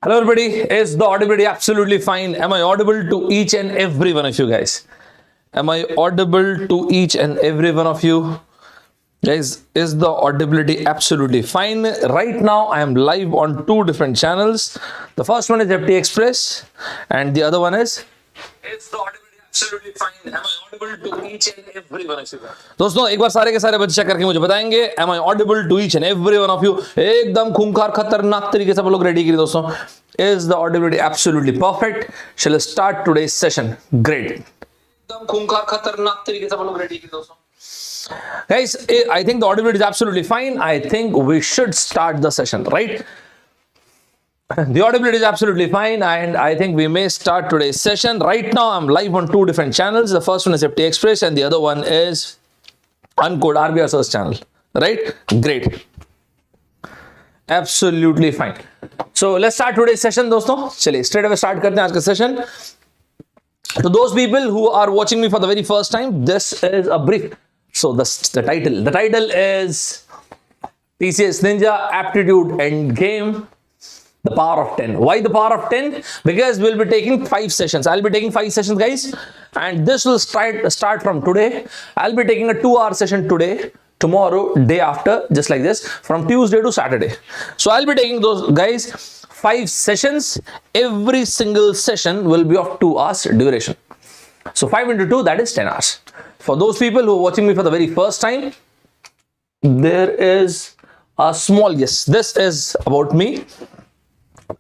Hello everybody, is the audibility absolutely fine? Am I audible to each and every one of you guys? Am I audible to each and every one of you? Guys, is the audibility absolutely fine? Right now I am live on two different channels. The first one is FT Express and the other one is the audibility absolutely fine? Am I audible to each and every one of you? दोस्तों एक बार सारे के सारे बच्चे check करके मुझे बताएंगे am I audible to each and every one of you? एकदम खूंखार खतरनाक तरीके से आप लोग रेडी करिए दोस्तों. Is the audibility absolutely perfect? Shall I start today's session? Great. एकदम खूंखार खतरनाक तरीके से आप लोग रेडी करिए दोस्तों. Guys, I think the audibility is absolutely fine. I think we should start the session, right? The audibility is absolutely fine and I think we may start today's session. Right now I'm live on two different channels. The first one is FT Express and the other one is Uncode RBR Sir's channel, right? Great. Absolutely fine. So let's start today's session दोस्तों. चलिए straight away start करते हैं आज का session. To those people who are watching me for the very first time, this is a brief. So the title is TCS Ninja Aptitude End Game. The power of 10. Why the power of 10? Because we'll be taking 5 sessions. I'll be taking 5 sessions, guys. And this will start from today. I'll be taking a 2-hour session today, tomorrow, day after, just like this, from Tuesday to Saturday. So I'll be taking those, guys, 5 sessions. Every single session will be of 2 hours duration. So 5 into 2, that is 10 hours. For those people who are watching me for the very first time, there is a small, yes, this is about me.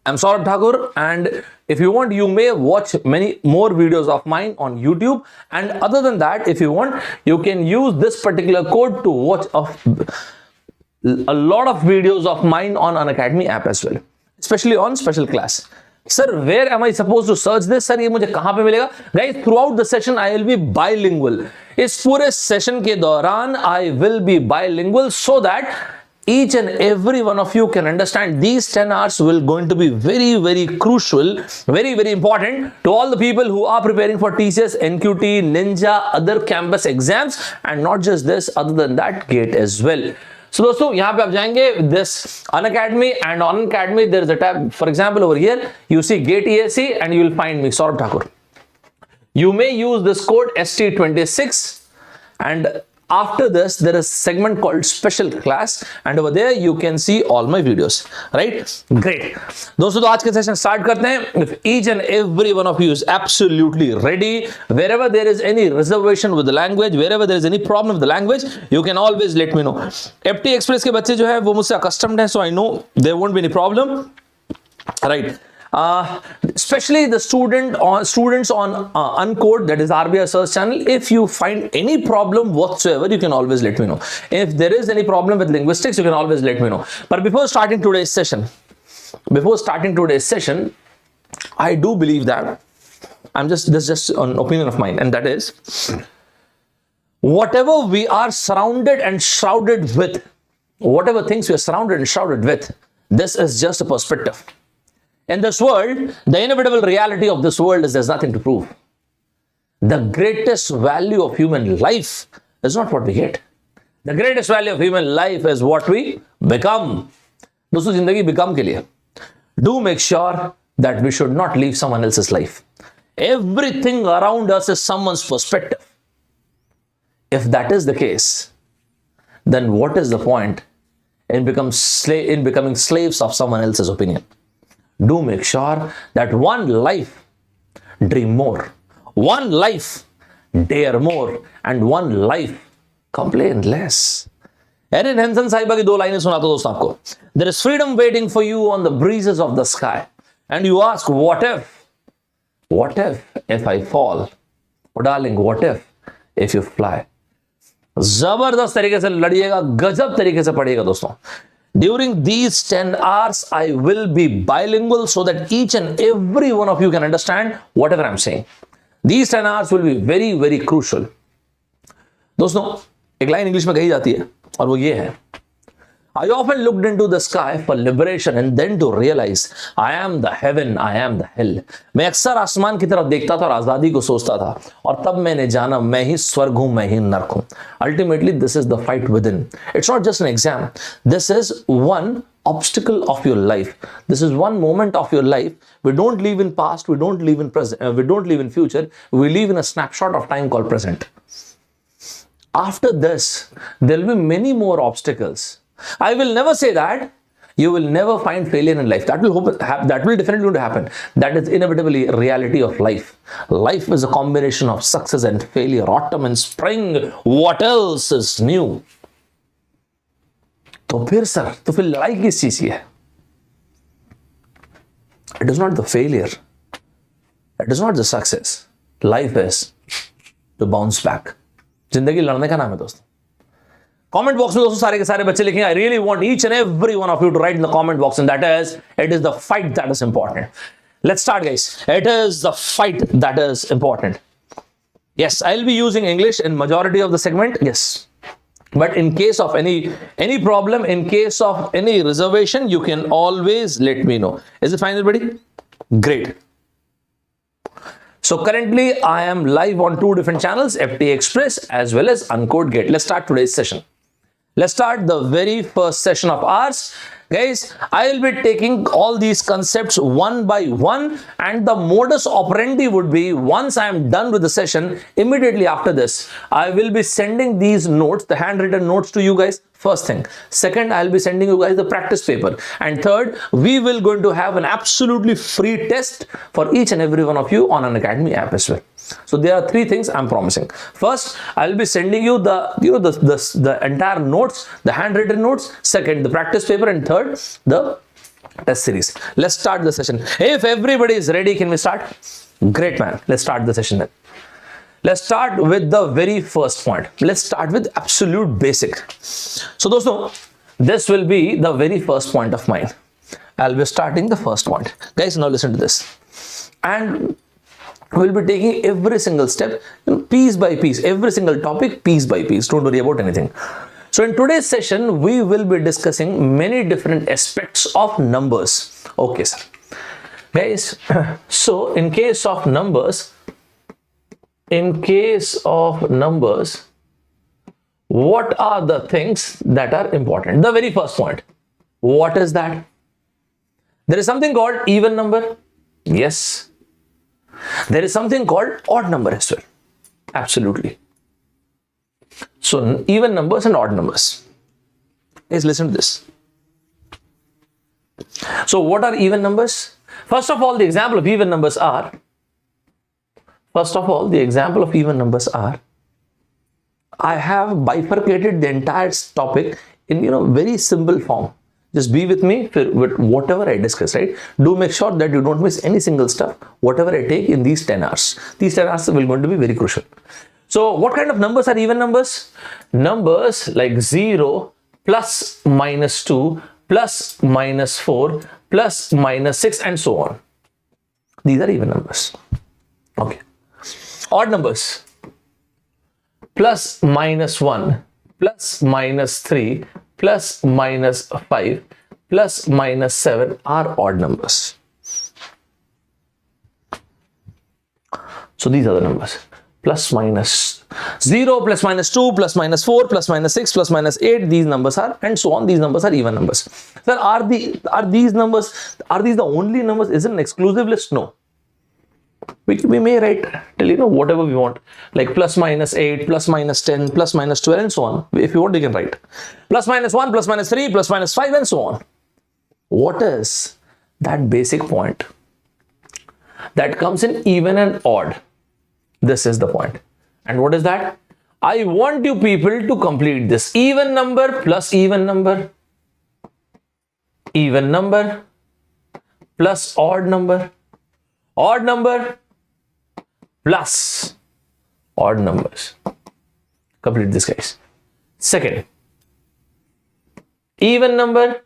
I'm Saurabh Thakur, and if you want, you may watch many more videos of mine on YouTube. And other than that, if you want, you can use this particular code to watch a lot of videos of mine on Unacademy App as well, especially on special class. Sir, where am I supposed to search this? Sir, ये मुझे कहाँ पे मिलेगा? Guys, throughout the session, I will be bilingual. इस पूरे session के दौरान, I will be bilingual so that each and every one of you can understand these 10 hours will going to be very, very crucial, very, very important to all the people who are preparing for TCS, NQT, Ninja, other campus exams, and not just this, other than that, GATE as well. So दोस्तों यहाँ पे आप जाएंगे this Unacademy, and on Unacademy there is a tab. For example, over here you see GATE ESE and you will find me, Saurabh Thakur. You may use this code ST26, and after this there is a segment called special class, and over there you can see all my videos, right? Great. दोस्तों तो आज के session start करते हैं. If each and every one of you is absolutely ready, wherever there is any reservation with the language, wherever there is any problem with the language, you can always let me know. FT Express के बच्चे जो है वो मुझसे accustomed हैं, so I know there won't be any problem, right? Especially the students on Uncode, that is RBR Sir's channel. If you find any problem whatsoever, you can always let me know. If there is any problem with linguistics, you can always let me know. But before starting today's session, I do believe that this is just an opinion of mine, and that is whatever we are surrounded and shrouded with, whatever things we are surrounded and shrouded with, this is just a perspective. In this world, the inevitable reality of this world is there's nothing to prove. The greatest value of human life is not what we get. The greatest value of human life is what we become. दोस्तों जिंदगी become के लिए do make sure that we should not live someone else's life. Everything around us is someone's perspective. If that is the case, then what is the point in becoming slaves of someone else's opinion? Do make sure that one life dream more, one life dare more, and one life complain less. Erin Henson साहिबा की 2 लाइनें सुनाता हूं दोस्तों आपको. There is freedom waiting for you on the breezes of the sky, and you ask, what if I fall? Oh darling, what if you fly? जबरदस्त तरीके से लड़िएगा, गजब तरीके से पढ़िएगा दोस्तों. During these 10 hours, I will be bilingual so that each and every one of you can understand whatever I'm saying. These 10 hours will be very, very crucial. दोस्तों, एक लाइन इंग्लिश में कही जाती है और वो ये है, I often looked into the sky for liberation and then to realize I am the heaven, I am the hell. मैं अक्सर आसमान की तरफ देखता था और आजादी को सोचता था और तब मैंने जाना मैं ही स्वर्ग हूं, मैं ही नरक हूं. Ultimately, this is the fight within. It's not just an exam. This is one obstacle of your life. This is one moment of your life. We don't live in past, we don't live in present, we don't live in future, we live in a snapshot of time called present. After this, there will be many more obstacles. I will never say that you will never find failure in life. That will definitely going to happen. That is inevitably a reality of life. Life is a combination of success and failure, autumn and spring. What else is new? तो फिर लड़ाई किस चीज की है? It is not the failure. It is not the success. Life is to bounce back. जिंदगी लड़ने का नाम है दोस्तों. Comment box में दोस्तों सारे के सारे बच्चे लिखेंगे. I really want each and every one of you to write in the comment box, and that is, it is the fight that is important. Let's start, guys. It is the fight that is important. Yes, I'll be using English in majority of the segment. Yes. But in case of any problem, in case of any reservation, you can always let me know. Is it fine, everybody? Great. So currently I am live on two different channels, FT Express as well as Uncode Gate. Let's start today's session. Let's start the very first session of ours. Guys, I will be taking all these concepts one by one, and the modus operandi would be, once I am done with the session, immediately after this, I will be sending these notes, the handwritten notes, to you guys. First thing. Second, I'll be sending you guys the practice paper. And third, we will going to have an absolutely free test for each and every one of you on Unacademy app as well. So there are three things I'm promising. First, I'll be sending you the entire notes, the handwritten notes. Second, the practice paper, and third, the test series. Let's start the session. If everybody is ready, can we start? Great, man. Let's start the session then. Let's start with the very first point. Let's start with absolute basic. So दोस्तों, this will be the very first point of mine. I'll be starting the first point. Guys, now listen to this. And we'll be taking every single step, piece by piece, every single topic, piece by piece. Don't worry about anything. So in today's session, we will be discussing many different aspects of numbers. Okay, sir. Guys, so in case of numbers, what are the things that are important? The very first point. What is that? There is something called even number. Yes. There is something called odd number as well. Absolutely. So even numbers and odd numbers. Guys, listen to this. So what are even numbers? First of all, the example of even numbers are, I have bifurcated the entire topic in very simple form. Just be with me with whatever I discuss, right? Do make sure that you don't miss any single stuff, whatever I take in these 10 hours. These 10 hours will going to be very crucial. So what kind of numbers are even numbers? Numbers like 0, plus minus 2, plus minus 4, plus minus 6, and so on. These are even numbers. Okay. Odd numbers. Plus minus 1, plus minus 3, plus minus 5, plus minus 7 are odd numbers. So these are the numbers. Plus minus 0, plus minus 2, plus minus 4, plus minus 6, plus minus 8. These numbers are, and so on. These numbers are even numbers. Sir, are these numbers, are these the only numbers? Is it an exclusive list? No. We may write till whatever we want, like plus minus 8, plus minus 10, plus minus 12, and so on. If you want, you can write plus minus 1, plus minus 3, plus minus 5, and so on. What is that basic point that comes in even and odd? This is the point. And what is that? I want you people to complete this. Even number plus even number, even number plus odd number, odd number plus odd numbers. Complete this, guys. Second, even number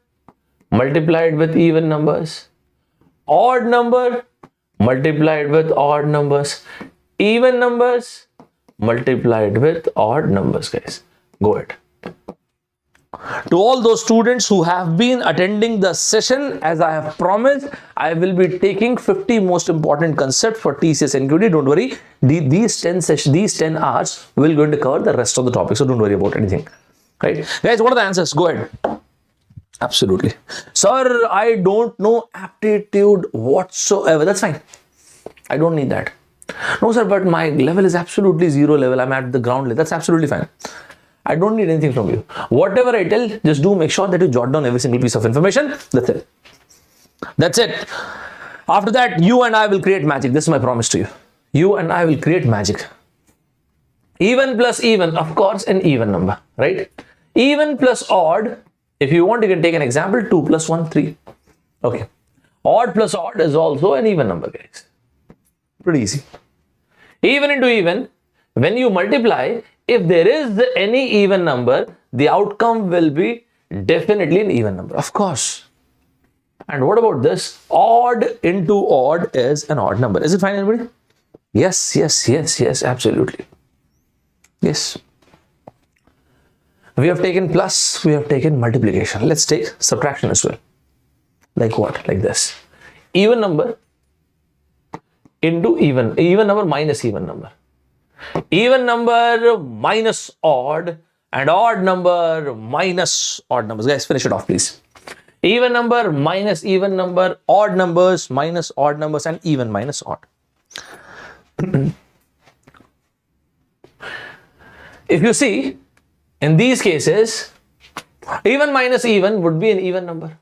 multiplied with even numbers, odd number multiplied with odd numbers, even numbers multiplied with odd numbers, guys. Go ahead. To all those students who have been attending the session, as I have promised, I will be taking 50 most important concepts for TCS NQT. Don't worry, these 10 hours will going to cover the rest of the topic, so don't worry about anything. Right, guys? What are the answers? Go ahead. Absolutely. Sir, I don't know aptitude whatsoever. That's fine. I don't need that. No, sir, but my level is absolutely zero level. I'm at the ground level. That's absolutely fine. I don't need anything from you. Whatever I tell, just do make sure that you jot down every single piece of information. That's it. That's it. After that, you and I will create magic. This is my promise to you. You and I will create magic. Even plus even, of course, an even number, right? Even plus odd. If you want, you can take an example, 2 plus 1, 3. Okay. Odd plus odd is also an even number, guys. Pretty easy. Even into even, when you multiply, if there is any even number, the outcome will be definitely an even number, of course. And what about this? Odd into odd is an odd number. Is it fine, everybody? Yes, yes, yes, yes, absolutely. Yes. We have taken plus, we have taken multiplication. Let's take subtraction as well. Like what? Like this. Even number into even number minus even number. Even number minus odd and odd number minus odd numbers. Guys, finish it off, please. Even number minus even number, odd numbers minus odd numbers, and even minus odd. If you see, in these cases, even minus even would be an even number.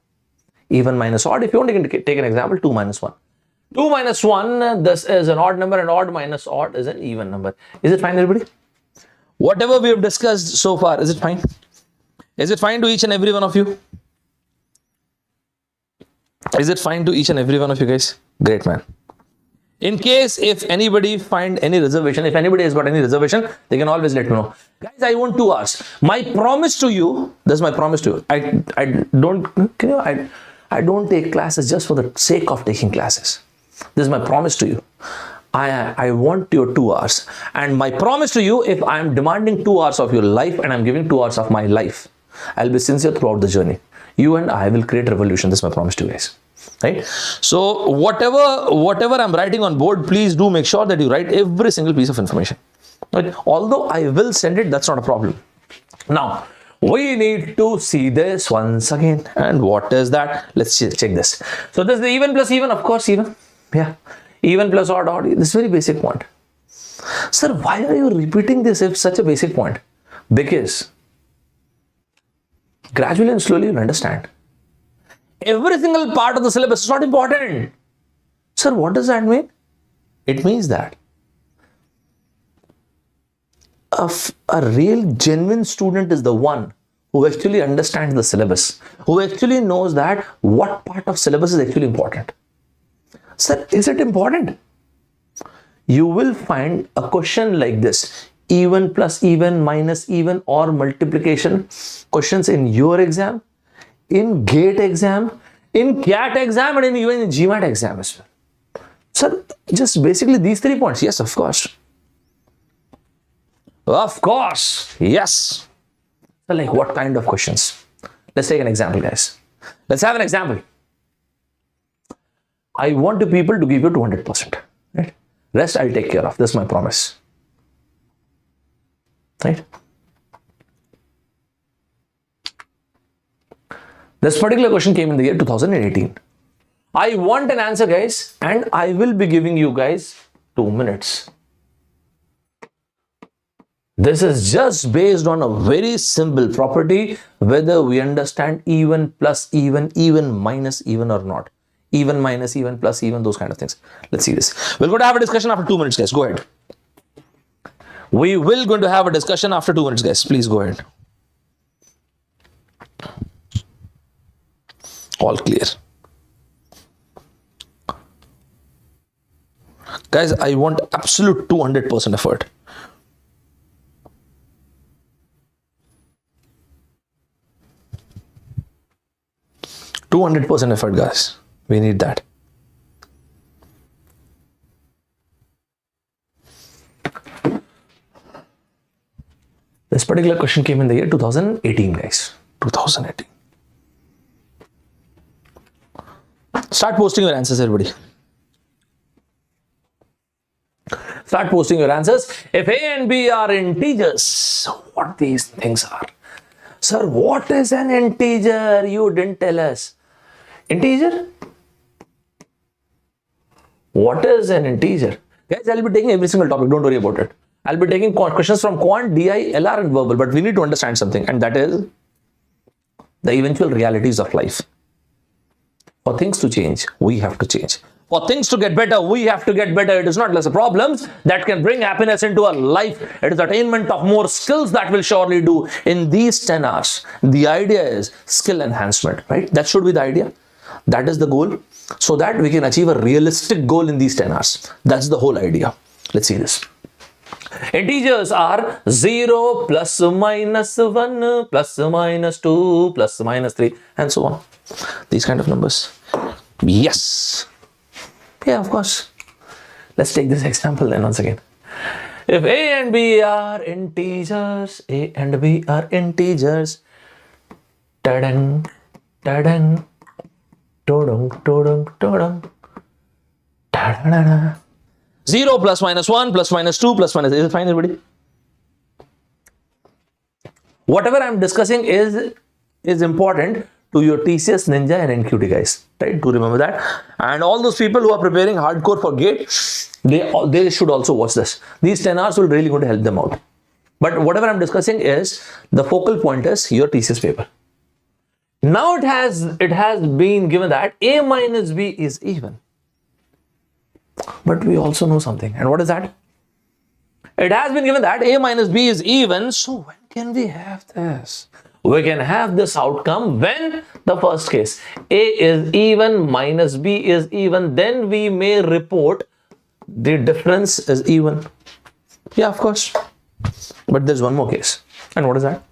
Even minus odd, if you want to take an example, 2 minus 1. 2 minus 1, this is an odd number, and odd minus odd is an even number. Is it fine, everybody? Whatever we have discussed so far, is it fine? Is it fine to each and every one of you? Is it fine to each and every one of you guys? Great, man. In case if anybody find any reservation, if anybody has got any reservation, they can always let me know. Guys, I want 2 hours. My promise to you, this is my promise to you. I don't take classes just for the sake of taking classes. This is my promise to you. I want your 2 hours. And my promise to you, if I am demanding 2 hours of your life and I'm giving 2 hours of my life, I'll be sincere throughout the journey. You and I will create revolution. This is my promise to you guys. Right? So whatever I'm writing on board, please do make sure that you write every single piece of information. Right? Although I will send it, that's not a problem. Now, we need to see this once again. And what is that? Let's check this. So this is the even plus even, of course, even. Yeah. Even plus odd, odd. This very basic point. Sir, why are you repeating this if such a basic point? Because gradually and slowly you'll understand. Every single part of the syllabus is not important. Sir, what does that mean? It means that a real genuine student is the one who actually understands the syllabus, who actually knows that what part of syllabus is actually important. Sir, is it important? You will find a question like this: even plus even minus even or multiplication questions in your exam, in GATE exam, in CAT exam, and even in GMAT exam as well. Sir, just basically these 3 points. Yes, of course. Of course. Yes. So like what kind of questions? Let's take an example, guys. Let's have an example. I want the people to give you 200%. Right? Rest I'll take care of. This is my promise. Right? This particular question came in the year 2018. I want an answer, guys, and I will be giving you guys 2 minutes. This is just based on a very simple property, whether we understand even plus even, even minus even or not. Even minus even plus even, those kind of things. Let's see this. We're going to have a discussion after 2 minutes, guys. Go ahead. We will going to have a discussion after 2 minutes, guys. Please go ahead. All clear. Guys, I want absolute 200% effort. %200% effort, guys. We need that. This particular question came in the year 2018, guys. 2018. Start posting your answers, everybody. Start posting your answers. If A and B are integers, what these things are? Sir, what is an integer? You didn't tell us. Integer? What is an integer? Guys, I'll be taking every single topic. Don't worry about it. I'll be taking questions from quant, DI, LR and verbal. But we need to understand something. And that is the eventual realities of life. For things to change, we have to change. For things to get better, we have to get better. It is not less problems that can bring happiness into our life. It is attainment of more skills that will surely do in these 10 hours. The idea is skill enhancement, right? That should be the idea. That is the goal, so that we can achieve a realistic goal in these 10 hours. That's the whole idea. Let's see this. Integers are 0, plus minus 1, plus minus 2, plus minus 3, and so on. These kind of numbers. Yes. Yeah, of course. Let's take this example then once again. If A and B are integers, A and B are integers, ta-dang, ta-dang, to-dung, to-dung, to-dung, ta-da-da-da. 0 plus minus 1 plus minus 2 plus minus, is it fine, everybody? Whatever I'm discussing is important to your TCS, Ninja and NQT guys, right? Do remember that. And all those people who are preparing hardcore for GATE, they should also watch this. These 10 hours will really going to help them out. But whatever I'm discussing is the focal point is your TCS paper. Now it has been given that A minus B is even. But we also know something. And what is that? It has been given that A minus B is even. So when can we have this? We can have this outcome when the first case A is even minus B is even, then we may report the difference is even. Yeah, of course. But there's one more case. And what is that?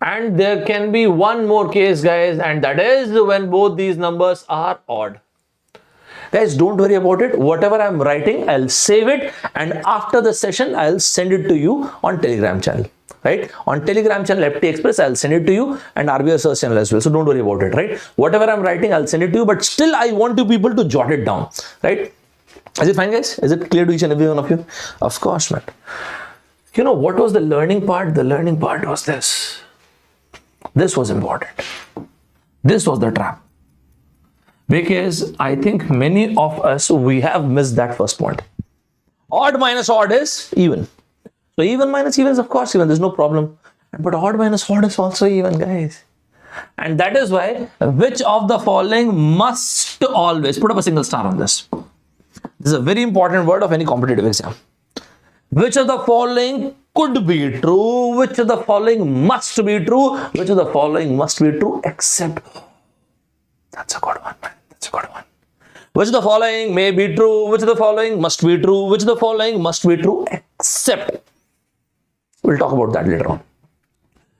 And there can be one more case, guys, and that is when both these numbers are odd. Guys, don't worry about it. Whatever I'm writing, I'll save it, and after the session, I'll send it to you on Telegram channel. Right? On Telegram channel, FT Express, I'll send it to you, and RBI Search channel as well. So don't worry about it, right? Whatever I'm writing, I'll send it to you, but still I want you people to jot it down, right? Is it fine, guys? Is it clear to each and every one of you? Of course, man. You know, what was the learning part? The learning part was this. This was important. This was the trap. Because I think many of us, we have missed that first point. Odd minus odd is even. So even minus even is of course even, there's no problem. But odd minus odd is also even, guys. And that is why, which of the following must always, put up a single star on this. This is a very important word of any competitive exam. Which of the following could be true, which of the following must be true, which of the following must be true, except, that's a good one, man, that's a good one. Which of the following may be true, which of the following must be true, which of the following must be true, except, we'll talk about that later on.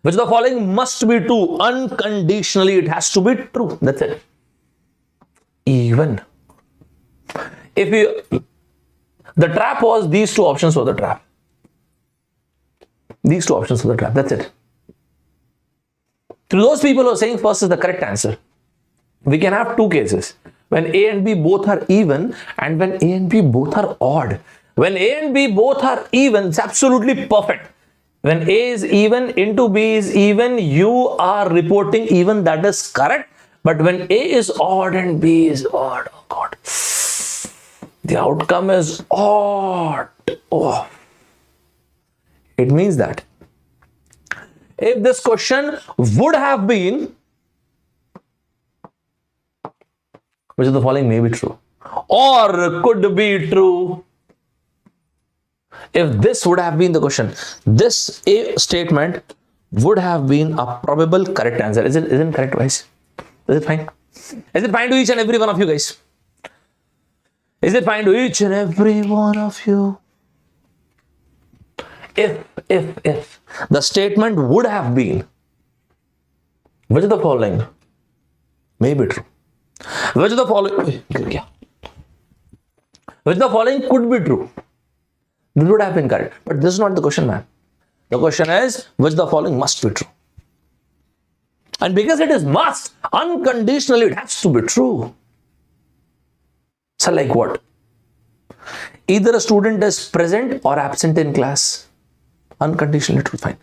Which of the following must be true, unconditionally it has to be true, that's it. Even. If you, the trap was, these two options were the trap. These two options were the trap, that's it. To those people who are saying first is the correct answer, we can have two cases. When A and B both are even, and when A and B both are odd. When A and B both are even, it's absolutely perfect. When A is even into B is even, you are reporting even, that is correct. But when A is odd and B is odd, oh God, the outcome is odd. Oh. It means that if this question would have been, which of the following may be true or could be true, if this would have been the question, this A statement would have been a probable correct answer. Isn't it correct, guys? Is it fine? Is it fine to each and every one of you guys? Is it fine to each and every one of you? If the statement would have been, which of the following may be true, which of the following, which of the following could be true, this would have been correct. But this is not the question, man. The question is, which of the following must be true. And because it is must, unconditionally it has to be true. So like what? Either a student is present or absent in class. Unconditionally true, fine.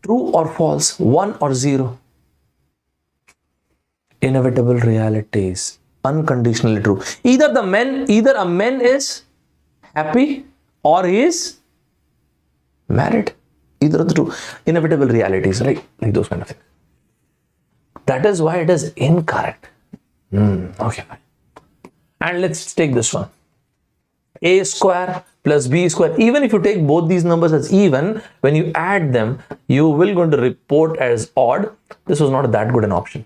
True or false? 1 or 0? Inevitable realities. Unconditionally true. Either a man is happy or he is married. Either of the two. Inevitable realities, right? Like those kind of things. That is why it is incorrect. Okay, fine. And let's take this one. A square plus B square. Even if you take both these numbers as even, when you add them, you will going to report as odd. This was not that good an option.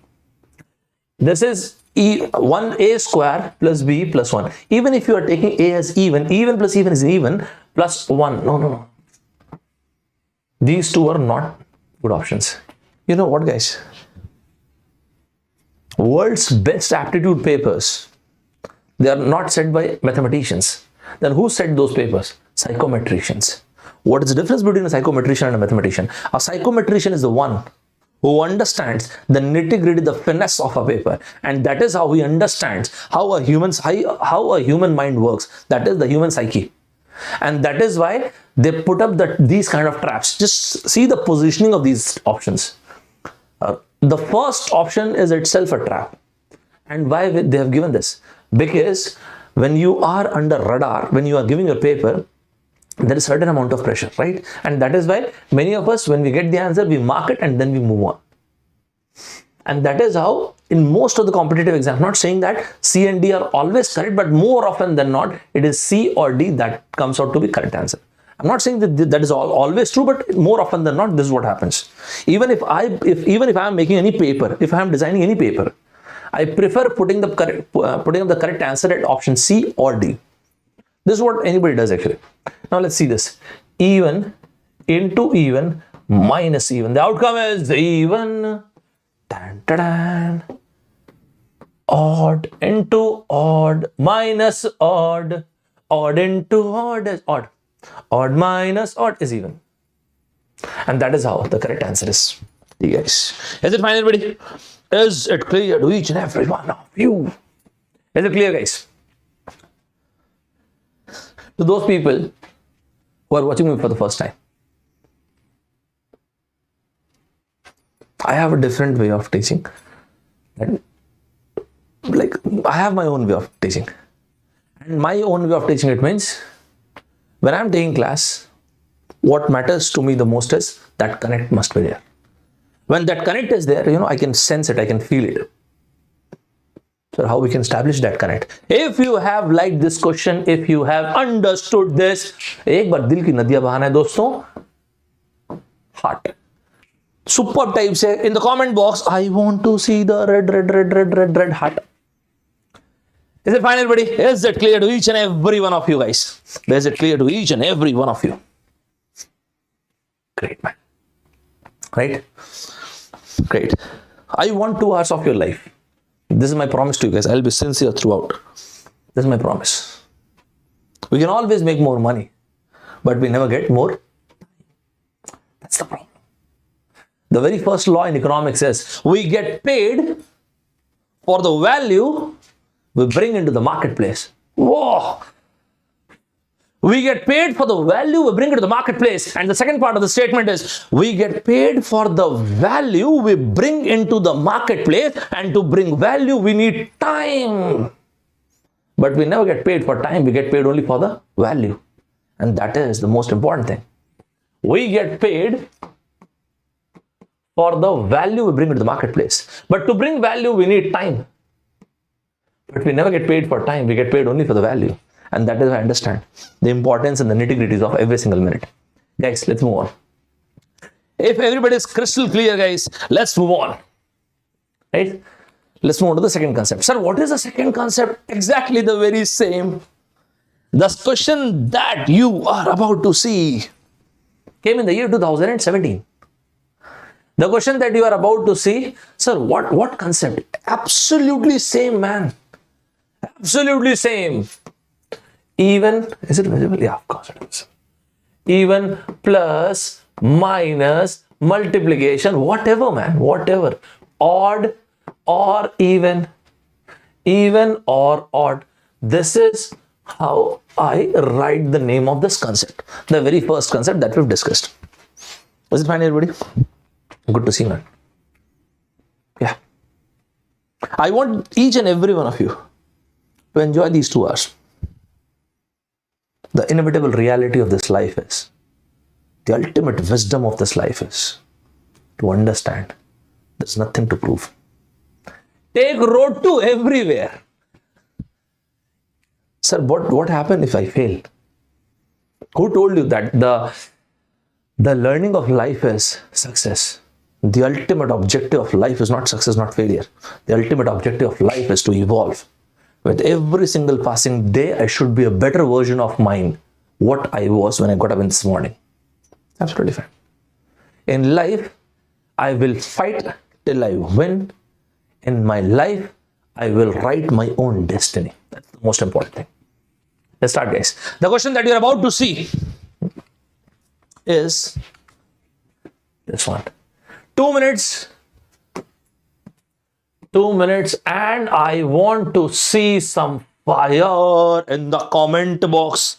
This is 1A square plus B plus 1. Even if you are taking A as even plus even is even, plus 1. No. These two are not good options. You know what, guys? World's best aptitude papers, they are not set by mathematicians. Then who set those papers? Psychometricians. What is the difference between a psychometrician and a mathematician? A psychometrician is the one who understands the nitty-gritty, the finesse of a paper, and that is how he understands how a human mind works. That is the human psyche, and that is why they put up these kind of traps. Just see the positioning of these options. The first option is itself a trap, and why they have given this? Because when you are under radar, when you are giving your paper, there is a certain amount of pressure, right? And that is why many of us, when we get the answer, we mark it and then we move on. And that is how in most of the competitive exams, not saying that C and D are always correct, but more often than not, it is C or D that comes out to be correct answer. I'm not saying that is always true, but more often than not, this is what happens. Even if I am making any paper, if I am designing any paper, I prefer putting up the correct answer at option C or D. This is what anybody does actually. Now let's see this. Even into even minus even. The outcome is even. Tan, tan, tan. Odd into odd minus odd. Odd into odd is odd. Odd minus odd is even. And that is how the correct answer is. You guys. Is it fine, everybody? Is it clear to each and every one of you? Is it clear, guys? To those people who are watching me for the first time, I have a different way of teaching. Like, I have my own way of teaching. And my own way of teaching, it means when I'm taking class, what matters to me the most is that connect must be there. When that connect is there, I can sense it, I can feel it. So how we can establish that connect? If you have liked this question, if you have understood this, एक बार दिल की नदियां बहाना है दोस्तों, heart. Superb type say in the comment box, I want to see the red heart. Is it fine, everybody? Is it clear to each and every one of you guys? Is it clear to each and every one of you? Great, man. Right? Great. I want 2 hours of your life. This is my promise to you guys. I'll be sincere throughout. This is my promise. We can always make more money, but we never get more. That's the problem. The very first law in economics says we get paid for the value we bring into the marketplace. Whoa! We get paid for the value we bring into the marketplace. And the second part of the statement is we get paid for the value we bring into the marketplace, and to bring value we need time. But we never get paid for time. We get paid only for the value. And that is the most important thing. We get paid for the value we bring into the marketplace. But to bring value we need time. But we never get paid for time. We get paid only for the value. And that is why I understand the importance and the nitty-gritties of every single minute. Guys, let's move on. If everybody is crystal clear, guys, let's move on. Right? Let's move on to the second concept. Sir, what is the second concept? Exactly the very same. The question that you are about to see came in the year 2017. The question that you are about to see, sir, what concept? Absolutely same, man. Absolutely same. Even, is it visible? Yeah, of course it is. Even plus minus multiplication, whatever, man, whatever. Odd or even or odd. This is how I write the name of this concept. The very first concept that we've discussed. Is it fine, everybody? Good to see, man. Yeah. I want each and every one of you to enjoy these 2 hours. The inevitable reality of this life is, the ultimate wisdom of this life is to understand there's nothing to prove. Take road to everywhere. Sir, what happened if I fail? Who told you that the learning of life is success? The ultimate objective of life is not success, not failure. The ultimate objective of life is to evolve. With every single passing day, I should be a better version of mine, what I was when I got up in this morning. Absolutely fine. In life, I will fight till I win. In my life, I will write my own destiny. That's the most important thing. Let's start, guys. The question that you're about to see is this one. 2 minutes. 2 minutes, and I want to see some fire in the comment box.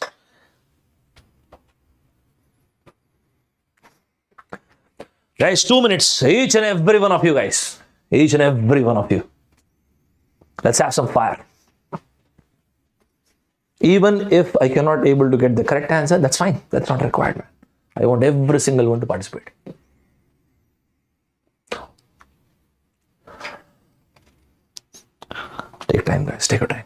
Guys, 2 minutes. Each and every one of you guys. Each and every one of you. Let's have some fire. Even if I cannot able to get the correct answer, that's fine. That's not required, man. I want every single one to participate. Take time, guys. Take your time.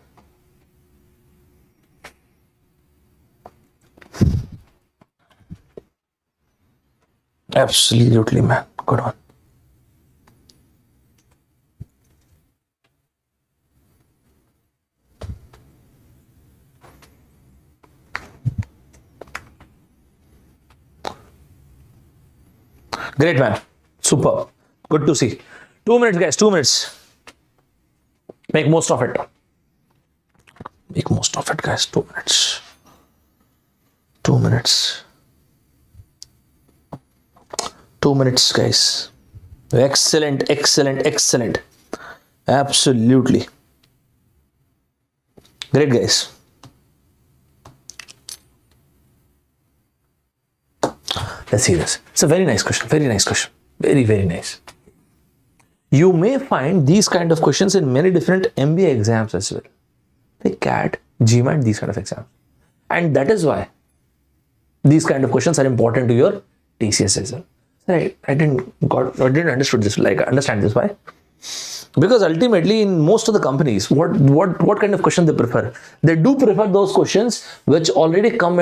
Absolutely, man. Good on. Great, man. Super. Good to see. 2 minutes, guys. 2 minutes. Make most of it. Make most of it, guys. 2 minutes. 2 minutes. 2 minutes, guys. Excellent, excellent, excellent. Absolutely. Great, guys. Let's see this. It's a very nice question. Very nice question. Very, very nice. You may find these kind of questions in many different MBA exams as well. Like CAT, GMAT, these kind of exams. And that is why these kind of questions are important to your TCS as well. I didn't understand this. Why? Because ultimately in most of the companies, what kind of question they prefer? They do prefer those questions which already came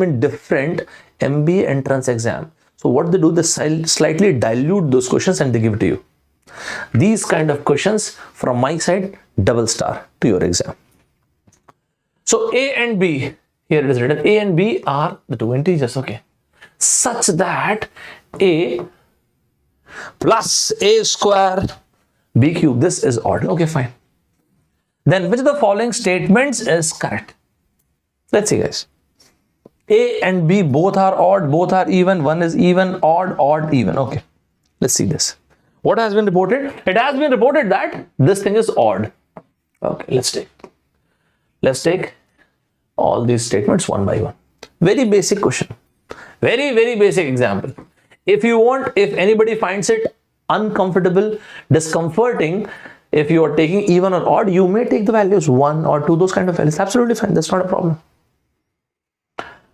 in different MBA entrance exam. So what they do, they slightly dilute those questions and they give it to you. These kind of questions from my side, double star to your exam. So A and B, here it is written, A and B are the 2 integers, okay. Such that A plus A square B cube, this is odd. Okay, fine. Then which of the following statements is correct? Let's see, guys. A and B both are odd, both are even, one is even, odd, odd, even. Okay, let's see this. What has been reported? It has been reported that this thing is odd. Okay, let's take all these statements one by one. Very basic question. Very, very basic example. If anybody finds it uncomfortable, discomforting, if you are taking even or odd, you may take the values 1 or 2, those kind of values. Absolutely fine. That's not a problem.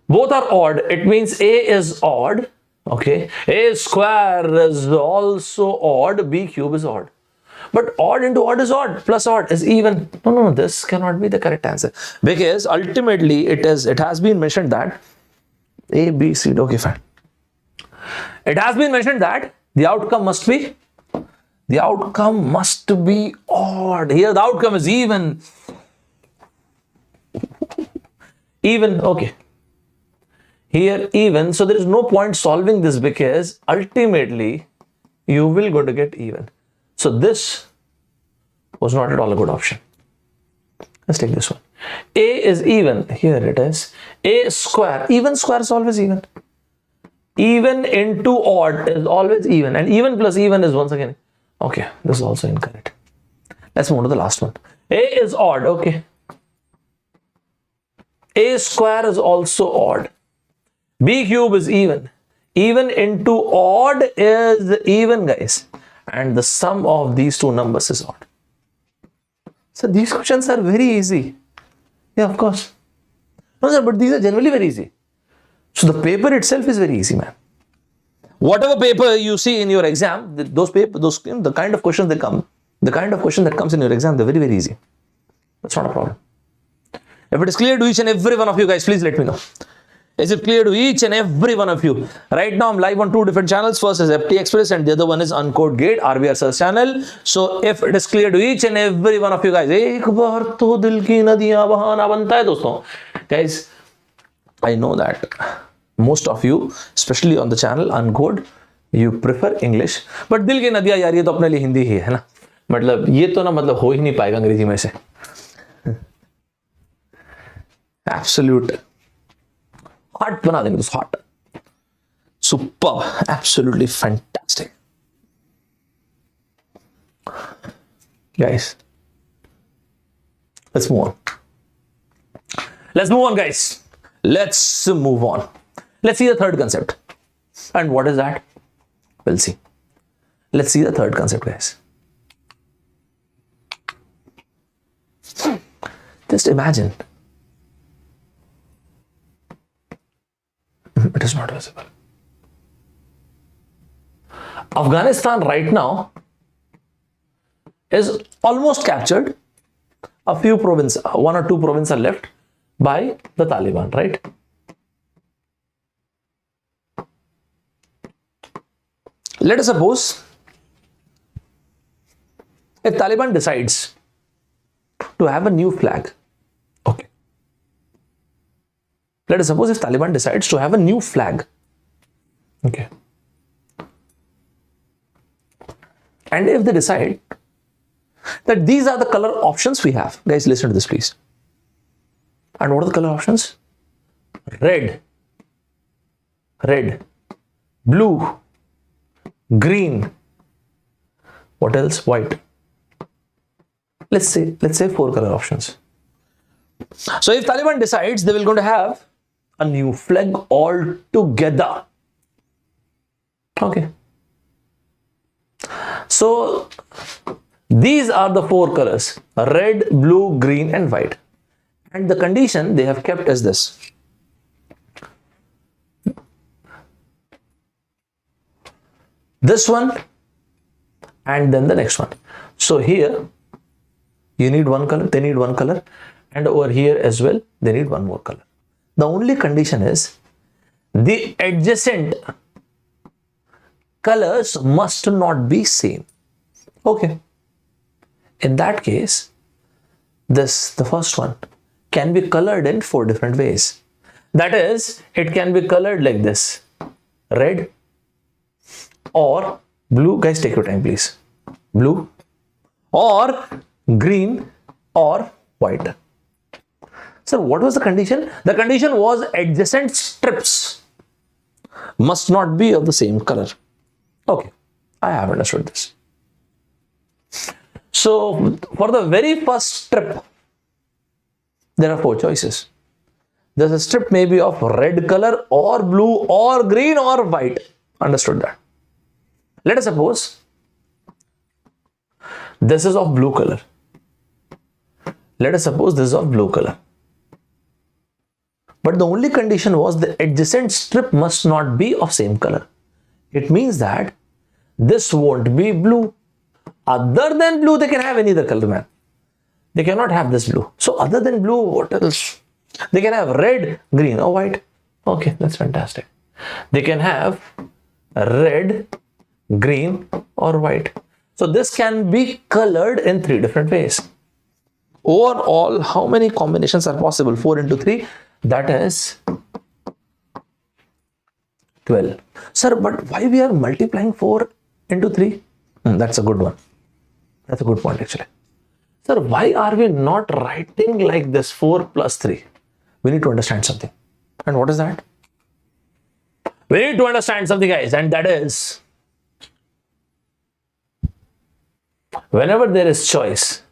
Both are odd. It means A is odd. Okay. A square is also odd. B cube is odd. But odd into odd is odd. Plus odd is even. No. This cannot be the correct answer. Because ultimately it has been mentioned that A, B, C. Okay, fine. It has been mentioned that the outcome must be odd. Here the outcome is even. Even. Okay. Here even, so there is no point solving this because ultimately you will go to get even. So this was not at all a good option. Let's take this one. A is even, here it is. A square, even square is always even. Even into odd is always even, and even plus even is once again. Okay, this is also incorrect. Let's move to the last one. A is odd, okay. A square is also odd. B cube is even. even into odd is even, guys. And the sum of these two numbers is odd. So these questions are very easy. Yeah, of course. No, sir, but these are generally very easy. So the paper itself is very easy, man. Whatever paper you see in your exam, the kind of questions that come, the kind of question that comes in your exam, they're very, very easy. That's not a problem. If it is clear to each and every one of you guys, please let me know. Is it clear to each and every one of you? Right now, I'm live on two different channels. First is FT Express and the other one is Uncode Gate, RBR Sir's channel. So if it is clear to each and every one of you guys, एक बार तो दिल की नदियां बहाना बनता है दोस्तों. Guys, I know that most of you, especially on the channel Uncode, you prefer English. But दिल की नदियां यार ये तो अपने लिए हिंदी ही है ना. मतलब ये तो ना मतलब हो ही नहीं पाएगा अंग्रेजी में से. Absolute. Hot बना देंगे दोस्तों, hot. Superb. Absolutely fantastic. Guys, let's move on. Let's move on, guys. Let's move on. Let's see the third concept. And what is that? We'll see. Let's see the third concept, guys. Just imagine. It is not visible. Afghanistan right now is almost captured. A few provinces, one or two provinces are left by the Taliban, right? Let us suppose if Taliban decides to have a new flag. Okay. Let us suppose if Taliban decides to have a new flag. Okay. And if they decide that these are the color options we have. Guys, listen to this, please. And what are the color options? Red, blue, green. What else? White. Let's say 4 color options. So if Taliban decides they will going to have a new flag altogether. Okay. So these are the 4 colors: red, blue, green, and white. And the condition they have kept is this. This one and then the next one. So here you need one color, they need one color, and over here as well they need one more color. The only condition is the adjacent colors must not be same. Okay. In that case, the first one can be colored in 4 different ways. That is, it can be colored like this: red or blue. Guys, take your time, please. Blue or green or white. So what was the condition? The condition was adjacent strips must not be of the same color. Okay, I have understood this. So for the very first strip, there are 4 choices. There's a strip maybe of red color or blue or green or white. Understood that. Let us suppose this is of blue color. Let us suppose this is of blue color. But the only condition was the adjacent strip must not be of same color. It means that this won't be blue. Other than blue, they can have any other color, man. They cannot have this blue. So other than blue, what else? They can have red, green or white. Okay, that's fantastic. They can have red, green or white. So this can be colored in 3 different ways. Overall, how many combinations are possible? 4 into 3, that is 12. Sir, but why we are multiplying 4 into 3? That's a good one. That's a good point actually. Sir, why are we not writing like this 4 plus 3? We need to understand something. And what is that? We need to understand something, guys, and that is whenever there is choice,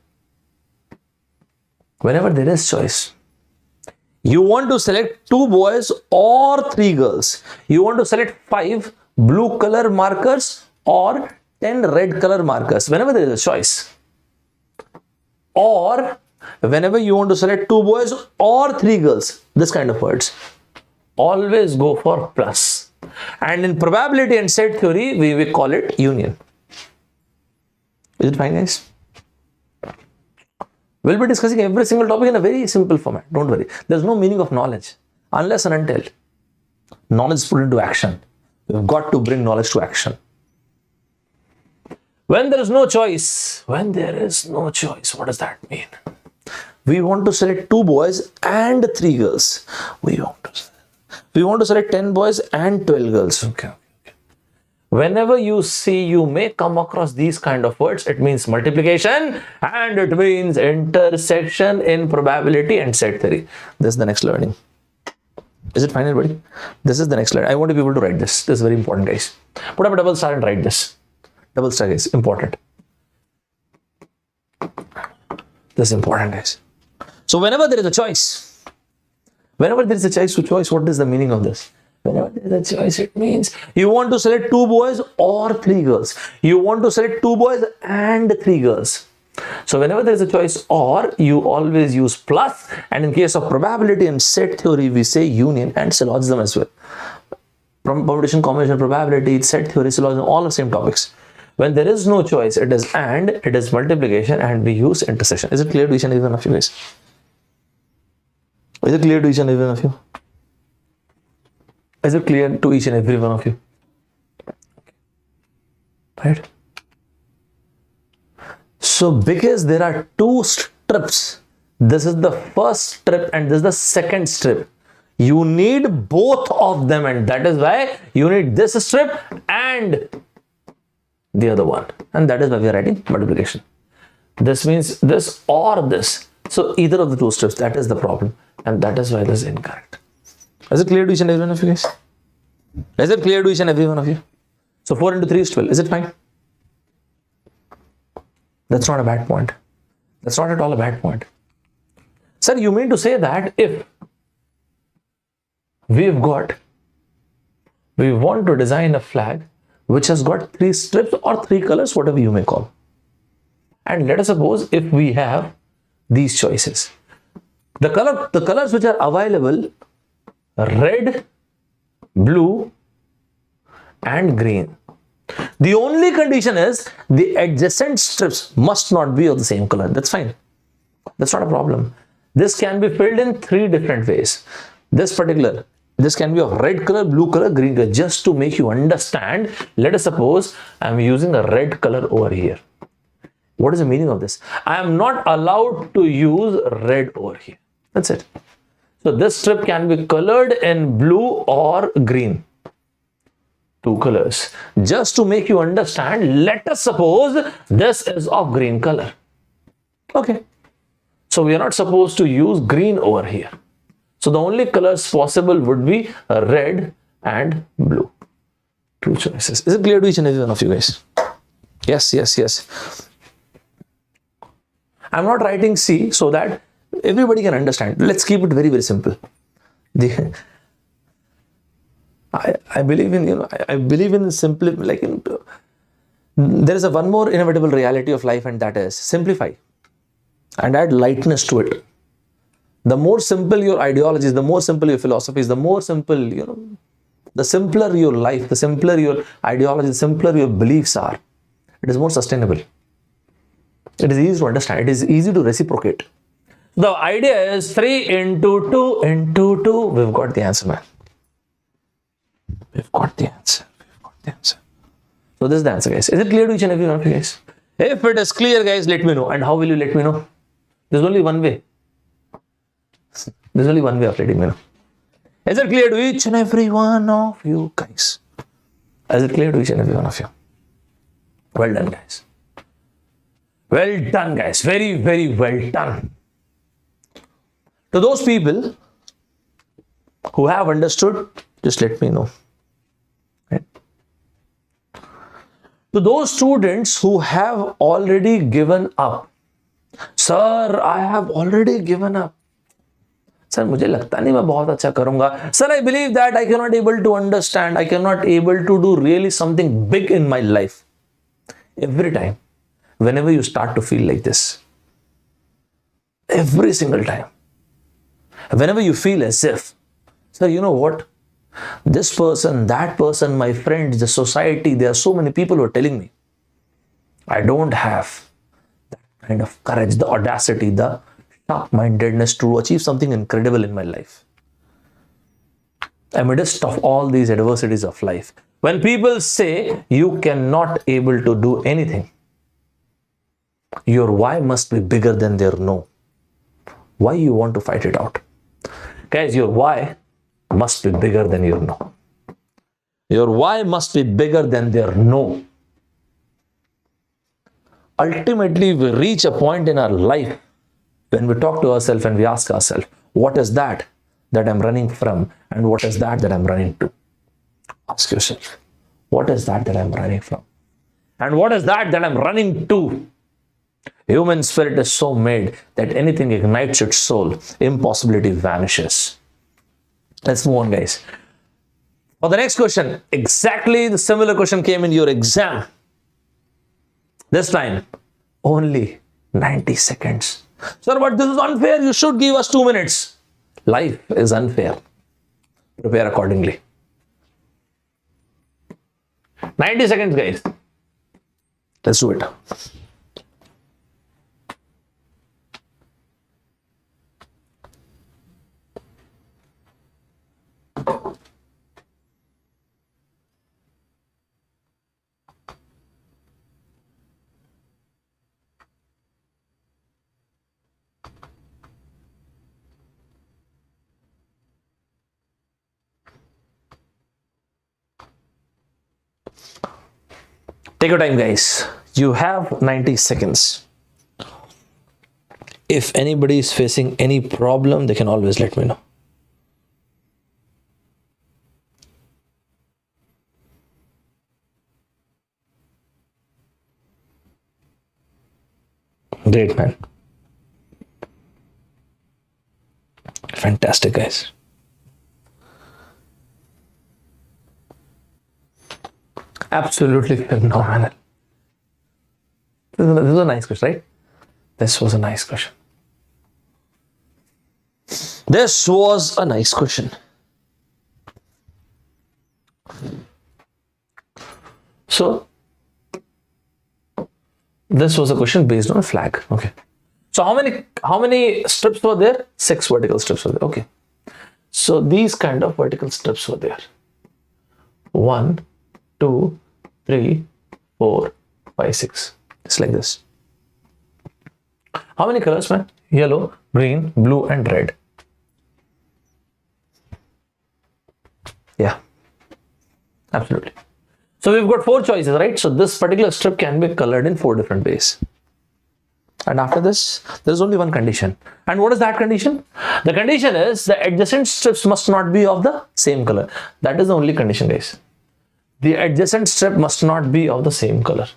You want to select 2 boys or 3 girls. You want to select 5 blue color markers or 10 red color markers. Whenever there is a choice. Or whenever you want to select 2 boys or 3 girls. This kind of words. Always go for plus. And in probability and set theory, we will call it union. Is it fine, guys? We'll be discussing every single topic in a very simple format. Don't worry. There's no meaning of knowledge unless and until knowledge is put into action. We've got to bring knowledge to action. When there is no choice, what does that mean? We want to select 2 boys and 3 girls. We want to select 10 boys and 12 girls. Okay. Whenever you may come across these kind of words, it means multiplication and it means intersection in probability and set theory. This is the next learning. Is it fine, everybody? This is the next learning. I want people to write this. This is very important, guys. Put up a double star and write this. Double star, guys. Important. This is important, guys. So whenever there is a choice, what is the meaning of this? Whenever there is a choice, it means you want to select 2 boys or 3 girls. You want to select 2 boys and 3 girls. So whenever there is a choice or, you always use plus, and in case of probability and set theory, we say union and syllogism as well. Permutation, combination, probability, set theory, syllogism, all the same topics. When there is no choice, it is and, it is multiplication, and we use intersection. Is it clear to each and every one of you guys? Is it clear to each and every one of you? Is it clear to each and every one of you? Right? So because there are 2 strips, this is the first strip and this is the second strip. You need both of them, and that is why you need this strip and the other one. And that is why we are writing multiplication. This means this or this. So either of the 2 strips, that is the problem. And that is why this is incorrect. Is it clear to each and every one of you guys? Is it clear to each and every one of you? So 4 into 3 is 12. Is it fine? That's not a bad point. That's not at all a bad point. Sir, you mean to say that if we want to design a flag which has got 3 strips or 3 colors, whatever you may call. And let us suppose if we have these choices. The colors which are available, red, blue and green. The only condition is the adjacent strips must not be of the same color. That's fine. That's not a problem. This can be filled in 3 different ways. This can be of red color, blue color, green color. Just to make you understand, let us suppose I'm using a red color over here. What is the meaning of this? I am not allowed to use red over here. That's it. So this strip can be colored in blue or green. 2 colors. Just to make you understand, let us suppose this is of green color. Okay. So we are not supposed to use green over here. So the only colors possible would be red and blue. 2 choices. Is it clear to each and every one of you guys? Yes, yes, yes. I'm not writing C so that everybody can understand. Let's keep it very, very simple. I believe in, I believe in simply, there is one more inevitable reality of life, and that is simplify and add lightness to it. The more simple your ideologies, the more simple your philosophies, the more simple, the simpler your life, the simpler your ideology, the simpler your beliefs are, it is more sustainable. It is easy to understand. It is easy to reciprocate. The idea is 3 into 2 into 2. We've got the answer, man. We've got the answer. So this is the answer, guys. Is it clear to each and every one of you guys? If it is clear, guys, let me know. And how will you let me know? There's only one way. There's only one way of letting me know. Is it clear to each and every one of you guys? Is it clear to each and every one of you? Well done, guys. Well done, guys. Very, very well done. To those people who have understood, just let me know. Right? To those students who have already given up, sir, I have already given up. Sir मुझे लगता नहीं मैं बहुत अच्छा करूंगा. Sir I believe that I can not able to understand, I can not able to do really something big in my life. Every time, whenever you start to feel like this, every single time, whenever you feel as if, sir, you know what? This person, that person, my friends, the society, there are so many people who are telling me I don't have that kind of courage, the audacity, the sharp-mindedness to achieve something incredible in my life. Amidst of all these adversities of life, when people say you cannot able to do anything, your why must be bigger than their no. Why you want to fight it out? Guys, your why must be bigger than your no. Your why must be bigger than their no. Ultimately, we reach a point in our life when we talk to ourselves and we ask ourselves, what is that I'm running from, and what is that I'm running to? Ask yourself, what is that I'm running from? And what is that I'm running to? Human spirit is so made that anything ignites its soul, impossibility vanishes. Let's move on, guys. For the next question, exactly the similar question came in your exam. This time, only 90 seconds. Sir, but this is unfair. You should give us 2 minutes. Life is unfair. Prepare accordingly. 90 seconds, guys. Let's do it. Take your time, guys. You have 90 seconds. If anybody is facing any problem, they can always let me know. Great, man. Fantastic, guys. Absolutely phenomenal. This was a nice question, right? This was a nice question. This was a nice question. So, this was a question based on a flag. Okay. So how many strips were there? 6 vertical strips were there. Okay. So these kind of vertical strips were there. 1, 2, 3, 4, 5, 6. It's like this. How many colors, man? Yellow, green, blue, and red. Yeah, absolutely. So we've got 4 choices, right? So this particular strip can be colored in 4 different ways. And after this, there's only one condition. And what is that condition? The condition is the adjacent strips must not be of the same color. That is the only condition, guys. The adjacent strip must not be of the same color.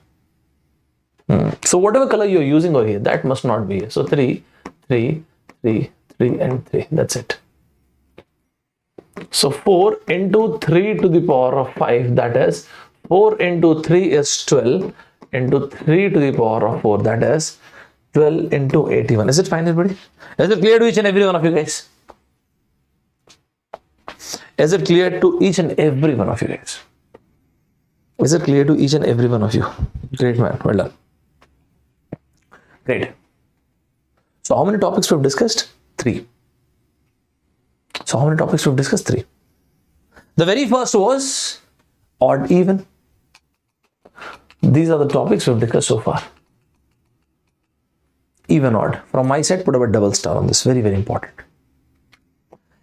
So whatever color you're using over here, that must not be here. So 3, 3, 3, 3, and 3. That's it. So 4 into 3 to the power of 5, that is 4 into 3 is 12 into 3 to the power of 4, that is 12 into 81. Is it fine, everybody? Is it clear to each and every one of you guys? Is it clear to each and every one of you guys? Is it clear to each and every one of you? Great, man. Well done. Great. So how many topics we've discussed? 3. So how many topics we've discussed? 3. The very first was odd, even. These are the topics we've discussed so far. Even, odd. From my side, put up a double star on this. Very, very important.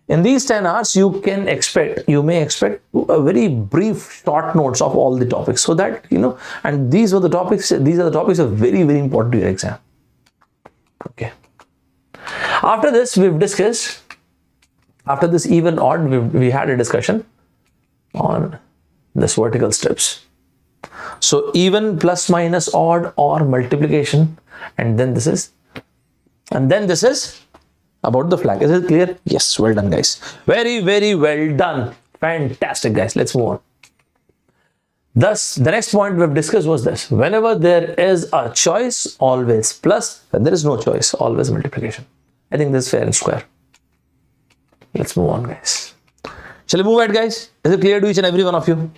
In these 10 hours, you may expect a very brief short notes of all the topics, so that, and these are the topics that are very, very important to your exam. Okay. After this, we've discussed, after this even, odd, we had a discussion on this vertical strips. So even, plus, minus, odd, or multiplication, and then this is about the flag. Is it clear? Yes, well done, guys. Very, very well done. Fantastic, guys. Let's move on. Thus, the next point we've discussed was this. Whenever there is a choice, always plus. When there is no choice, always multiplication. I think this is fair and square. Let's move on, guys. Shall we move ahead, guys? Is it clear to each and every one of you?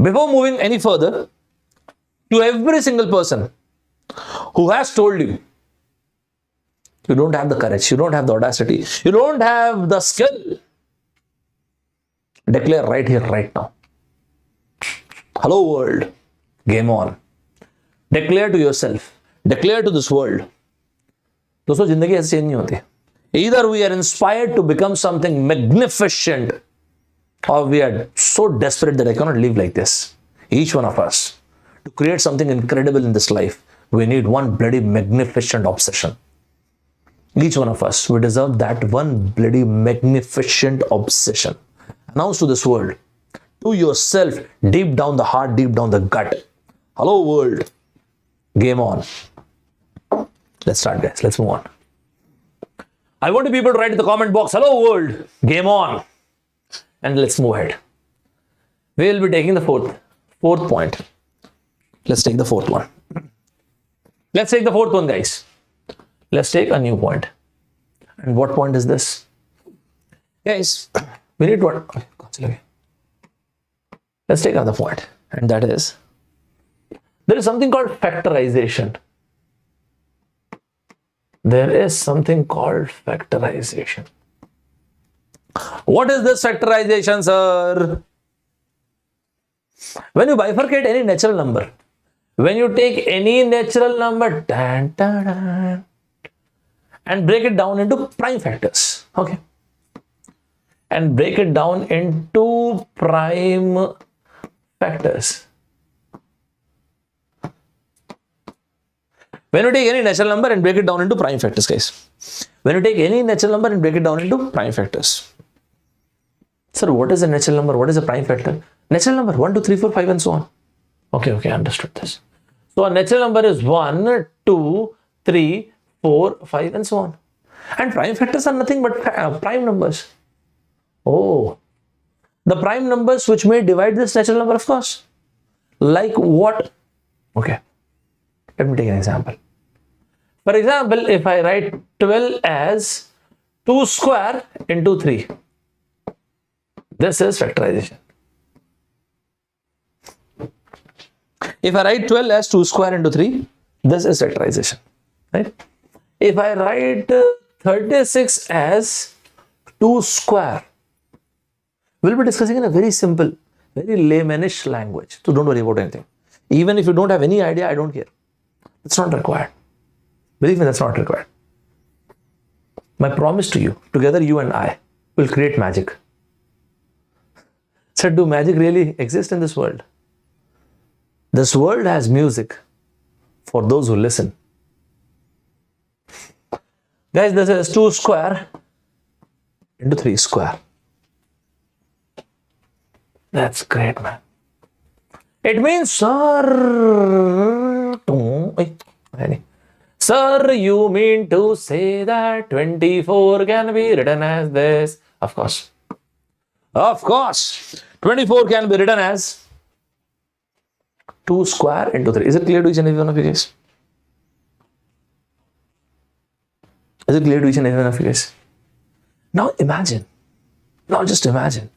Before moving any further, to every single person who has told you, you don't have the courage, you don't have the audacity, you don't have the skill, declare right here, right now. Hello world, game on. Declare to yourself, declare to this world. दोस्तों जिंदगी ऐसे change नहीं होती. Either we are inspired to become something magnificent, or we are so desperate that I cannot live like this. Each one of us, to create something incredible in this life, we need one bloody magnificent obsession. Each one of us, we deserve that one bloody magnificent obsession. Announce to this world, to yourself, deep down the heart, deep down the gut. Hello world, game on. Let's start, guys. Let's move on. I want people to write in the comment box, hello world, game on. And let's move ahead. We will be taking the fourth point. Let's take the fourth one. Let's take the fourth one, guys. Let's take a new point. And what point is this? Guys, we need what? Let's take another point. And that is, there is something called factorization. There is something called factorization. What is this factorization, sir? When you bifurcate any natural number, when you take any natural number and break it down into prime factors, okay, and break it down into prime factors. When you take any natural number and break it down into prime factors, guys. When you take any natural number and break it down into prime factors. Sir, what is a natural number? What is a prime factor? Natural number 1, 2, 3, 4, 5 and so on. Okay, understood this. So a natural number is 1, 2, 3, 4, 5 and so on. And prime factors are nothing but prime numbers. Oh, the prime numbers which may divide this natural number, of course. Like what? Okay, let me take an example. For example, if I write 12 as 2 square into 3, this is factorization. If I write 12 as 2 square into 3, this is factorization, right? If I write 36 as 2 square, we'll be discussing in a very simple, very laymanish language. So don't worry about anything. Even if you don't have any idea, I don't care. It's not required. Believe me, that's not required. My promise to you, together you and I will create magic. So do magic really exist in this world? This world has music for those who listen. Guys, this is 2 square into 3 square. That's great, man. It means, sir, you mean to say that 24 can be written as this? Of course. Of course. 24 can be written as 2 square into 3. Is it clear to each and every one of you guys? Is it clear to each and every one of you guys? Now imagine. Now just imagine.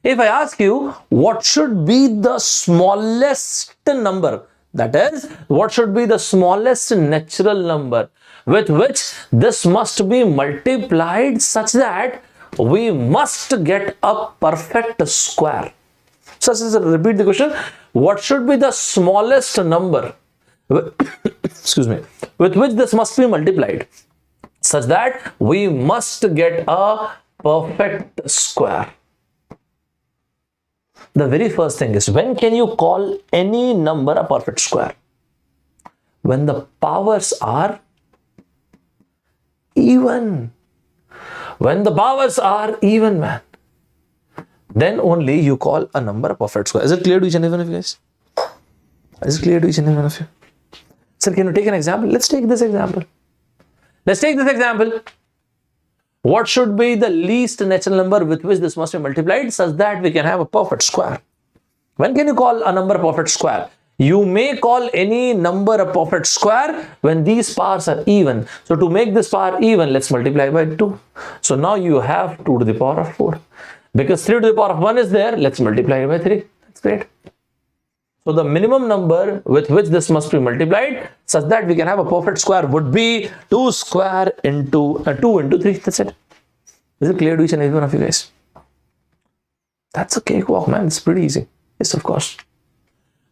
If I ask you, what should be the smallest number? That is, what should be the smallest natural number with which this must be multiplied such that we must get a perfect square. So, repeat the question. What should be the smallest number excuse me, with which this must be multiplied such that we must get a perfect square? The very first thing is, when can you call any number a perfect square? When the powers are even. When the powers are even, man, then only you call a number a perfect square. Is it clear to each and every one of you guys? Is it clear to each and every one of you? Sir, can you take an example? Let's take this example. Let's take this example. What should be the least natural number with which this must be multiplied such that we can have a perfect square? When can you call a number a perfect square? You may call any number a perfect square when these powers are even. So to make this power even, let's multiply by 2. So now you have 2 to the power of 4. Because 3 to the power of 1 is there, let's multiply by 3. That's great. So the minimum number with which this must be multiplied such that we can have a perfect square would be 2 square into 2 into 3. That's it. Is it clear to each and every one of you guys? That's a cakewalk, man. It's pretty easy. Yes, of course.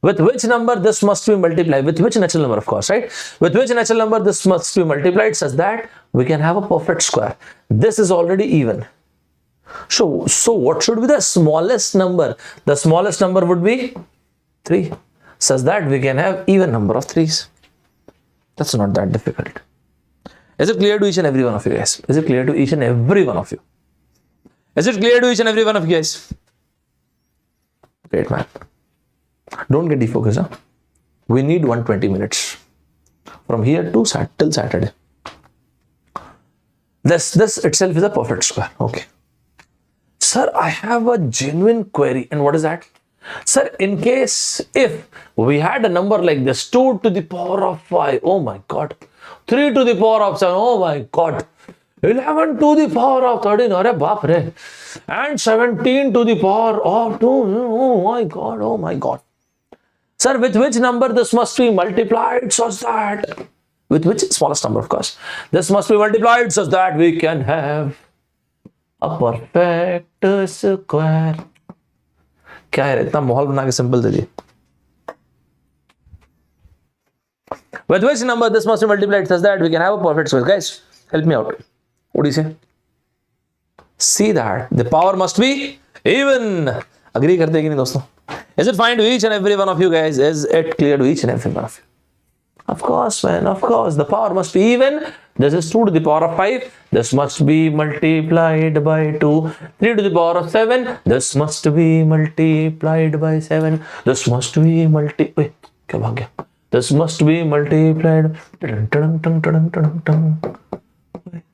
With which number this must be multiplied? With which natural number, of course, right? With which natural number this must be multiplied such that we can have a perfect square. This is already even. So what should be the smallest number? The smallest number would be 3, such that we can have even number of 3s. That's not that difficult. Is it clear to each and every one of you guys? Is it clear to each and every one of you? Is it clear to each and every one of you guys? Great, man. Don't get defocused, huh? We need 120 minutes from here to till Saturday. This itself is a perfect square. Okay. Sir, I have a genuine query. And what is that? Sir, in case if we had a number like this, 2 to the power of 5, oh my god, 3 to the power of 7, oh my god, 11 to the power of 13, and 17 to the power of 2, oh my god. Sir, with which number this must be multiplied such that, with which smallest number of course, this must be multiplied such that we can have a perfect square. क्या है इतना माहौल बना के simple they दिए. With which number this must be multiplied such that we can have a perfect square? Guys, help me out. What do you say? See that the power must be even. Agree करते हैं कि नहीं दोस्तों? Is it fine to each and every one of you guys? Is it clear to each and every one of you? Of course, man. Of course, the power must be even. This is 2 to the power of 5. This must be multiplied by 2. 3 to the power of 7. This must be multiplied by 7. This must be Wait, क्या भाग गया? This must be multiplied.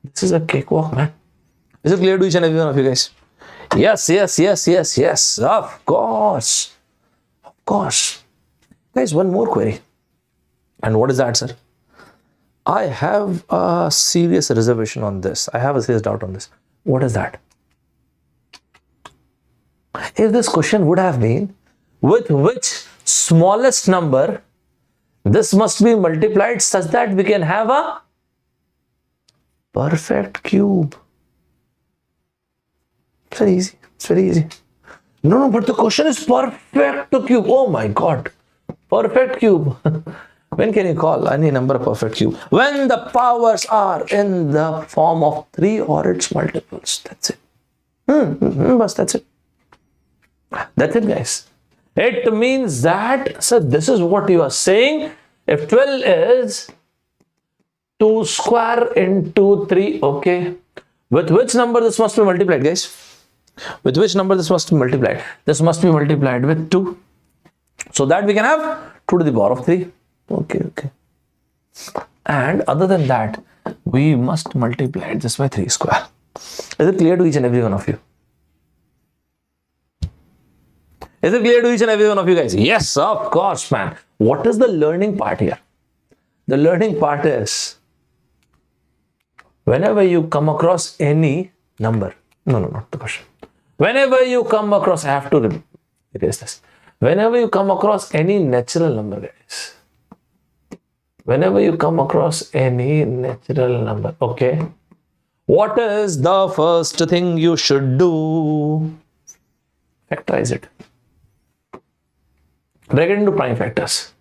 This is a cakewalk, man. Is it clear to each and every one of you guys? Yes. Of course. Of course. Guys, one more query. And what is that, sir? I have a serious reservation on this. I have a serious doubt on this. What is that? If this question would have been, with which smallest number this must be multiplied such that we can have a perfect cube. It's very easy. It's very easy. No, but the question is perfect cube. Oh my God. Perfect cube. When can you call any number a perfect cube? When the powers are in the form of 3 or its multiples. That's it. That's it. That's it, guys. It means that, so this is what you are saying. If 12 is 2 square into 3, okay. With which number this must be multiplied, guys? With which number this must be multiplied? This must be multiplied with 2. So that we can have 2 to the power of 3. Okay. And other than that, we must multiply this by 3 square. Is it clear to each and every one of you? Is it clear to each and every one of you guys? Yes, of course, man. What is the learning part here? The learning part is whenever you come across any number, no, not the question. Whenever you come across, I have to erase this. Whenever you come across any natural number, guys. Whenever you come across any natural number, okay. What is the first thing you should do? Factorize it. Break it into prime factors.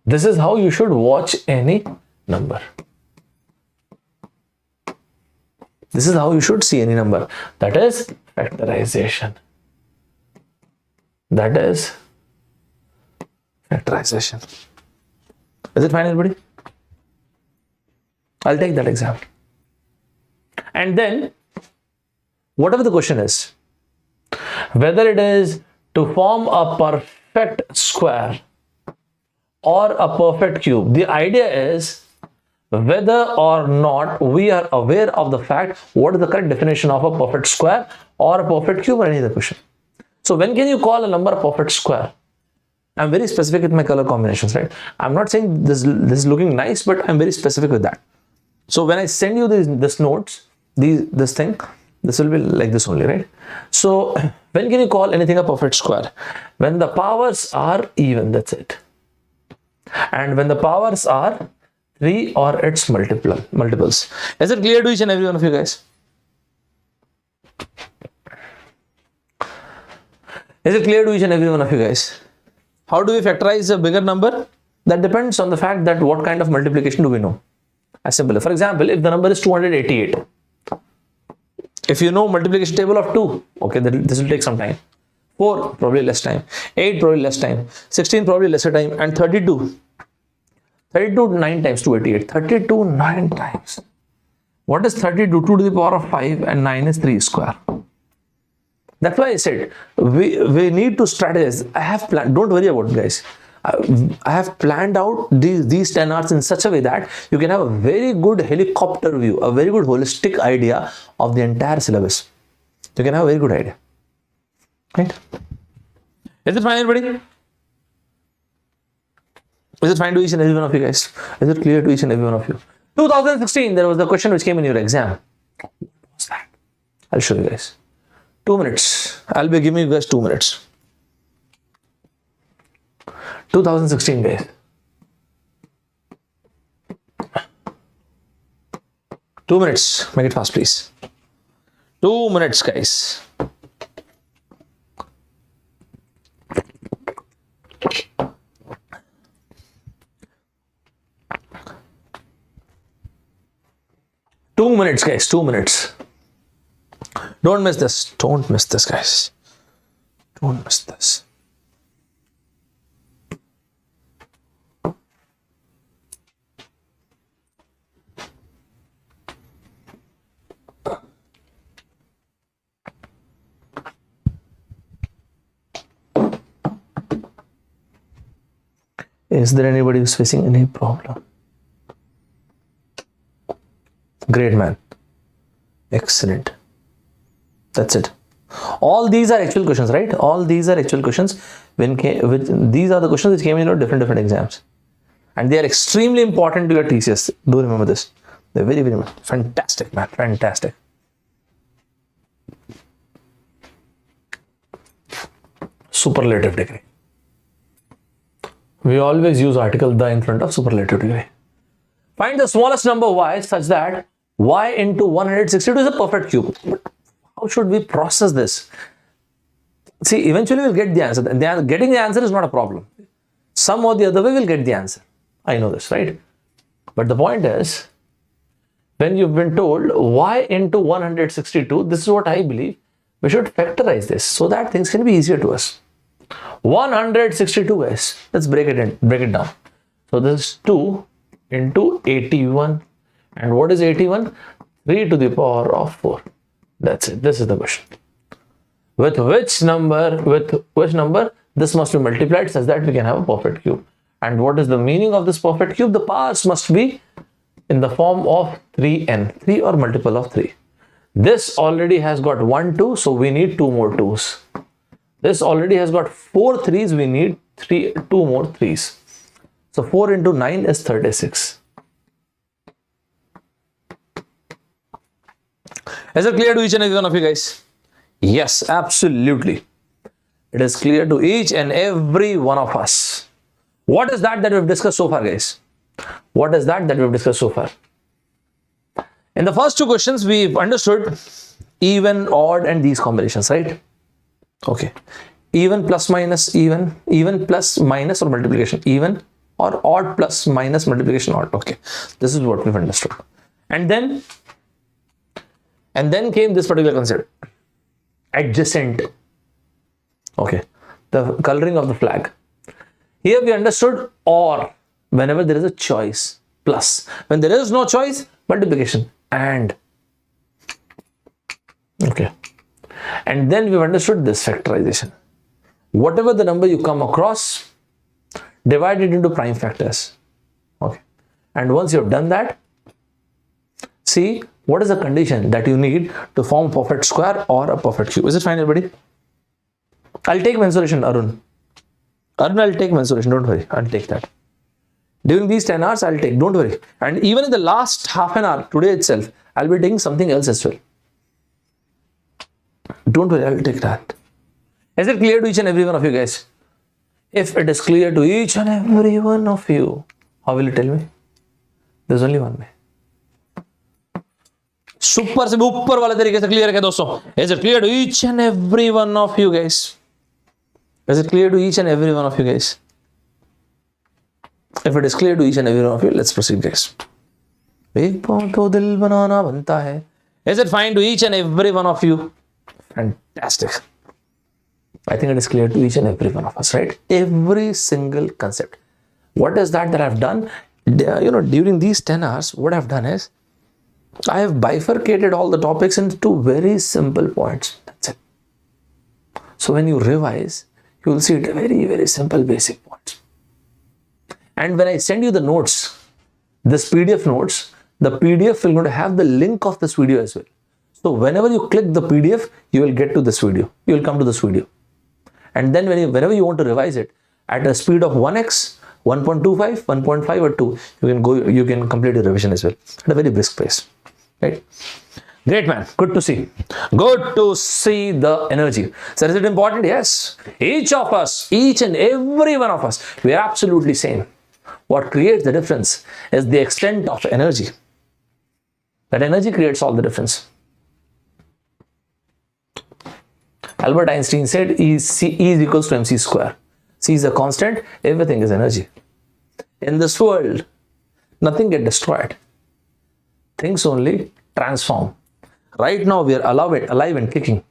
This is how you should watch any number. This is how you should see any number. That is factorization. That is factorization. Is it fine, everybody? I'll take that example. And then, whatever the question is, whether it is to form a perfect square or a perfect cube. The idea is whether or not we are aware of the fact what is the correct definition of a perfect square or a perfect cube or any other question. So when can you call a number a perfect square? I'm very specific with my color combinations, right? I'm not saying this is looking nice, but I'm very specific with that. So when I send you this notes, this thing, this will be like this only, right? So when can you call anything a perfect square? When the powers are even, that's it. And when the powers are 3 or its multiples. Is it clear to each and every one of you guys? Is it clear to each and every one of you guys? How do we factorize a bigger number? That depends on the fact that what kind of multiplication do we know. As simple. For example, if the number is 288, if you know multiplication table of 2, okay, this will take some time. 4, probably less time. 8, probably less time. 16, probably lesser time. And 32. 32 9 times 288. 32 9 times. What is 32? 2 to the power of 5 and 9 is 3 square. That's why I said we need to strategize. I have planned. Don't worry about it, guys. I have planned out these 10 hours in such a way that you can have a very good helicopter view, a very good holistic idea of the entire syllabus. You can have a very good idea. Right? Is it fine, everybody? Is it fine to each and every one of you guys? Is it clear to each and every one of you? 2016, there was the question which came in your exam. What was that? I'll show you guys. 2 minutes. I'll be giving you guys 2 minutes. 2016, guys. 2 minutes. Make it fast, please. 2 minutes, guys. Two minutes, guys. 2 minutes. Don't miss this. Don't miss this, guys. Don't miss this. Is there anybody who's facing any problem? Great, man. Excellent. That's it. All these are actual questions, right? All these are actual questions. These are the questions which came in different exams. And they are extremely important to your TCS. Do remember this. They're very, very fantastic, man. Fantastic. Superlative degree. We always use article the in front of superlative degree. Find the smallest number y such that y into 162 is a perfect cube. But how should we process this? See, eventually we'll get the answer. Getting the answer is not a problem. Some or the other way we'll get the answer. I know this, right? But the point is, when you've been told y into 162, this is what I believe, we should factorize this so that things can be easier to us. 162, guys. Let's break it down. So this is 2 into 81. And what is 81? 3 to the power of 4. That's it. This is the question. With which number this must be multiplied such that we can have a perfect cube. And what is the meaning of this perfect cube? The powers must be in the form of 3n, 3 or multiple of 3. This already has got 1, 2, so we need 2 more 2s. This already has got 4 3s, we need 2 more 3s. So 4 into 9 is 36. Is it clear to each and every one of you guys? Yes, absolutely. It is clear to each and every one of us. What is that we've discussed so far, guys? What is that we've discussed so far? In the first 2 questions, we've understood even, odd, and these combinations, right? Okay. Even plus minus even plus minus or multiplication even, or odd plus minus multiplication odd. Okay. This is what we've understood. And then came this particular concept. Adjacent. Okay. The coloring of the flag. Here we understood or whenever there is a choice, plus. When there is no choice, multiplication and. Okay. And then we've understood this factorization. Whatever the number you come across, divide it into prime factors. Okay. And once you've done that, see what is the condition that you need to form a perfect square or a perfect cube. Is it fine, everybody? I'll take mensuration, Arun. Arun, I'll take mensuration. Don't worry. I'll take that. During these 10 hours, I'll take. Don't worry. And even in the last half an hour, today itself, I'll be taking something else as well. Don't worry. I'll take that. Is it clear to each and every one of you guys? If it is clear to each and every one of you, how will you tell me? There's only one way. Super से ऊपर वाले तरीके से clear है दोस्तों. Is it clear to each and every one of you guys? Is it clear to each and every one of you guys? If it is clear to each and every one of you, let's proceed, guys. एक पाँव तो दिल बनाना बनता है. Is it fine to each and every one of you? Fantastic. I think it is clear to each and every one of us, right? Every single concept. What is that I've done? During these 10 hours, what I've done is I have bifurcated all the topics into very simple points. That's it. So when you revise, you will see it very, very simple basic points. And when I send you the notes, this PDF notes, the PDF will going to have the link of this video as well. So whenever you click the PDF, you will get to this video. You will come to this video. And then whenever you want to revise it at a speed of 1x, 1.25, 1.5 or 2, you can complete your revision as well at a very brisk pace. Right? Great, man. Good to see. Good to see the energy. So is it important? Yes. Each of us, each and every one of us, we are absolutely same. What creates the difference is the extent of energy. That energy creates all the difference. Albert Einstein said E is equals to mc square. C is a constant, everything is energy. In this world, nothing gets destroyed. Things only transform. Right now, we are alive and kicking.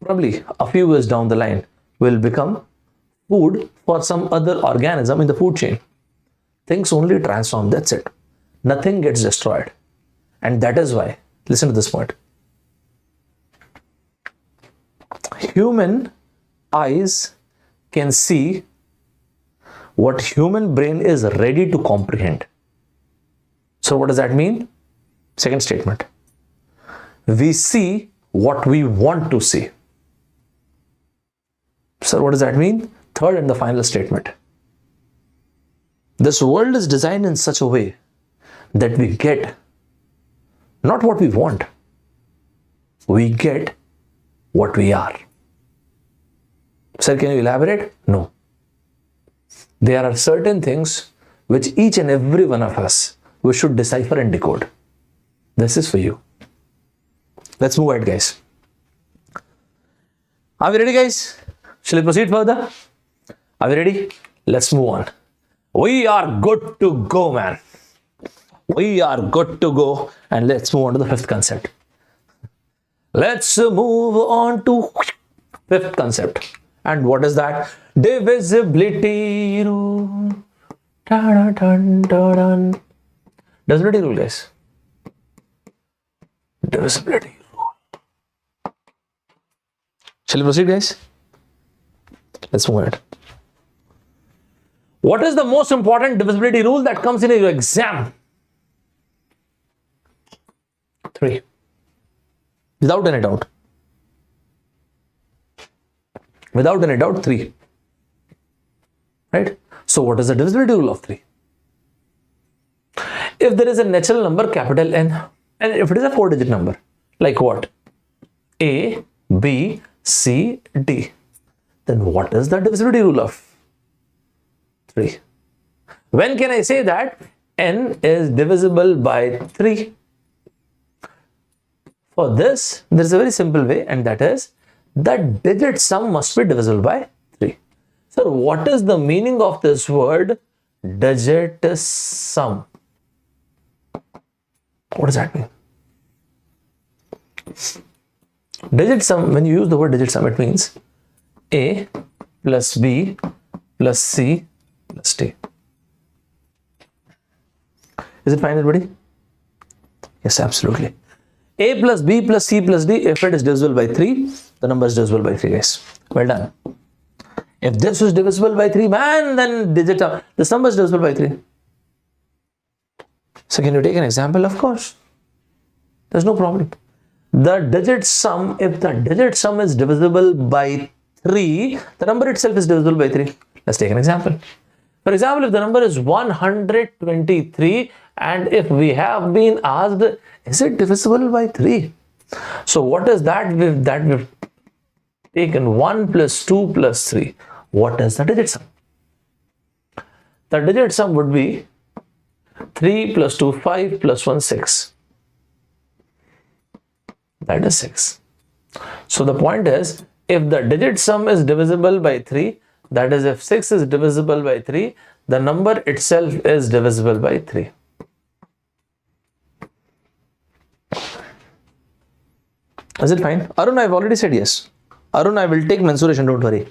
Probably a few years down the line, will become food for some other organism in the food chain. Things only transform. That's it. Nothing gets destroyed. And that is why, listen to this point. Human eyes can see what human brain is ready to comprehend. So what does that mean? Second statement. We see what we want to see. So what does that mean? Third and the final statement. This world is designed in such a way that we get not what we want. We get what we are. Sir, can you elaborate? No. There are certain things which each and every one of us, we should decipher and decode. This is for you. Let's move ahead, guys. Are we ready, guys? Shall we proceed further? Are we ready? Let's move on. We are good to go, man. We are good to go. And let's move on to the fifth concept. Let's move on to fifth concept. And what is that? Divisibility rule. Divisibility rule, guys. Divisibility rule. Shall we proceed, guys? Let's move ahead. What is the most important divisibility rule that comes in your exam? 3. Without any doubt. Without any doubt, 3. Right? So what is the divisibility rule of 3? If there is a natural number, capital N, and if it is a 4-digit number, like what? A, B, C, D. Then what is the divisibility rule of 3? When can I say that N is divisible by 3? For this, there is a very simple way, and that is the digit sum must be divisible by 3. So what is the meaning of this word digit sum? What does that mean? Digit sum, when you use the word digit sum, it means A plus B plus C plus D. Is it fine, everybody? Yes, absolutely. A plus B plus C plus D, if it is divisible by 3, the number is divisible by 3, guys. Well done. If this is divisible by 3, man, then this number is divisible by 3. So can you take an example? Of course. There's no problem. The digit sum, if the digit sum is divisible by 3, the number itself is divisible by 3. Let's take an example. For example, if the number is 123 and if we have been asked, is it divisible by 3? So what is that? We've taken 1 plus 2 plus 3. What is the digit sum? The digit sum would be 3 plus 2, 5 plus 1, 6. That is 6. So the point is, if the digit sum is divisible by 3, that is if 6 is divisible by 3, the number itself is divisible by 3. Is it fine? Arun, I've already said yes. Arun, I will take mensuration, don't worry.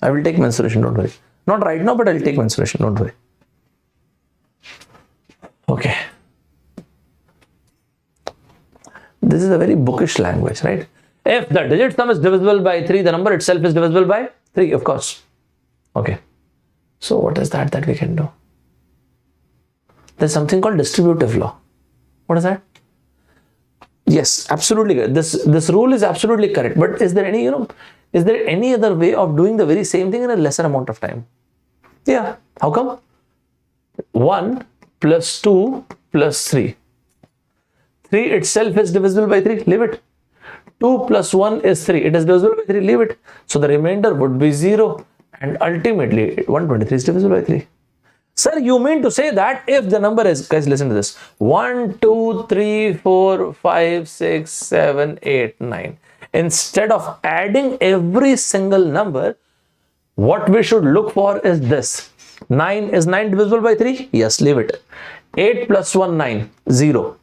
I will take mensuration, don't worry. Not right now, but I will take mensuration, don't worry. Okay. This is a very bookish language, right? If the digit sum is divisible by 3, the number itself is divisible by 3, of course. Okay. So what is that we can do? There's something called distributive law. What is that? Yes, absolutely correct. This rule is absolutely correct. But is there any, is there any other way of doing the very same thing in a lesser amount of time? Yeah. How come? 1 plus 2 plus 3. 3 itself is divisible by 3. Leave it. 2 plus 1 is 3. It is divisible by 3. Leave it. So the remainder would be 0. And ultimately, 123 is divisible by 3. Sir, you mean to say that if the number is, guys, listen to this, 1, 2, 3, 4, 5, 6, 7, 8, 9. Instead of adding every single number, what we should look for is this. 9 is 9 divisible by 3? Yes, leave it. 8 plus 1, 9, 0.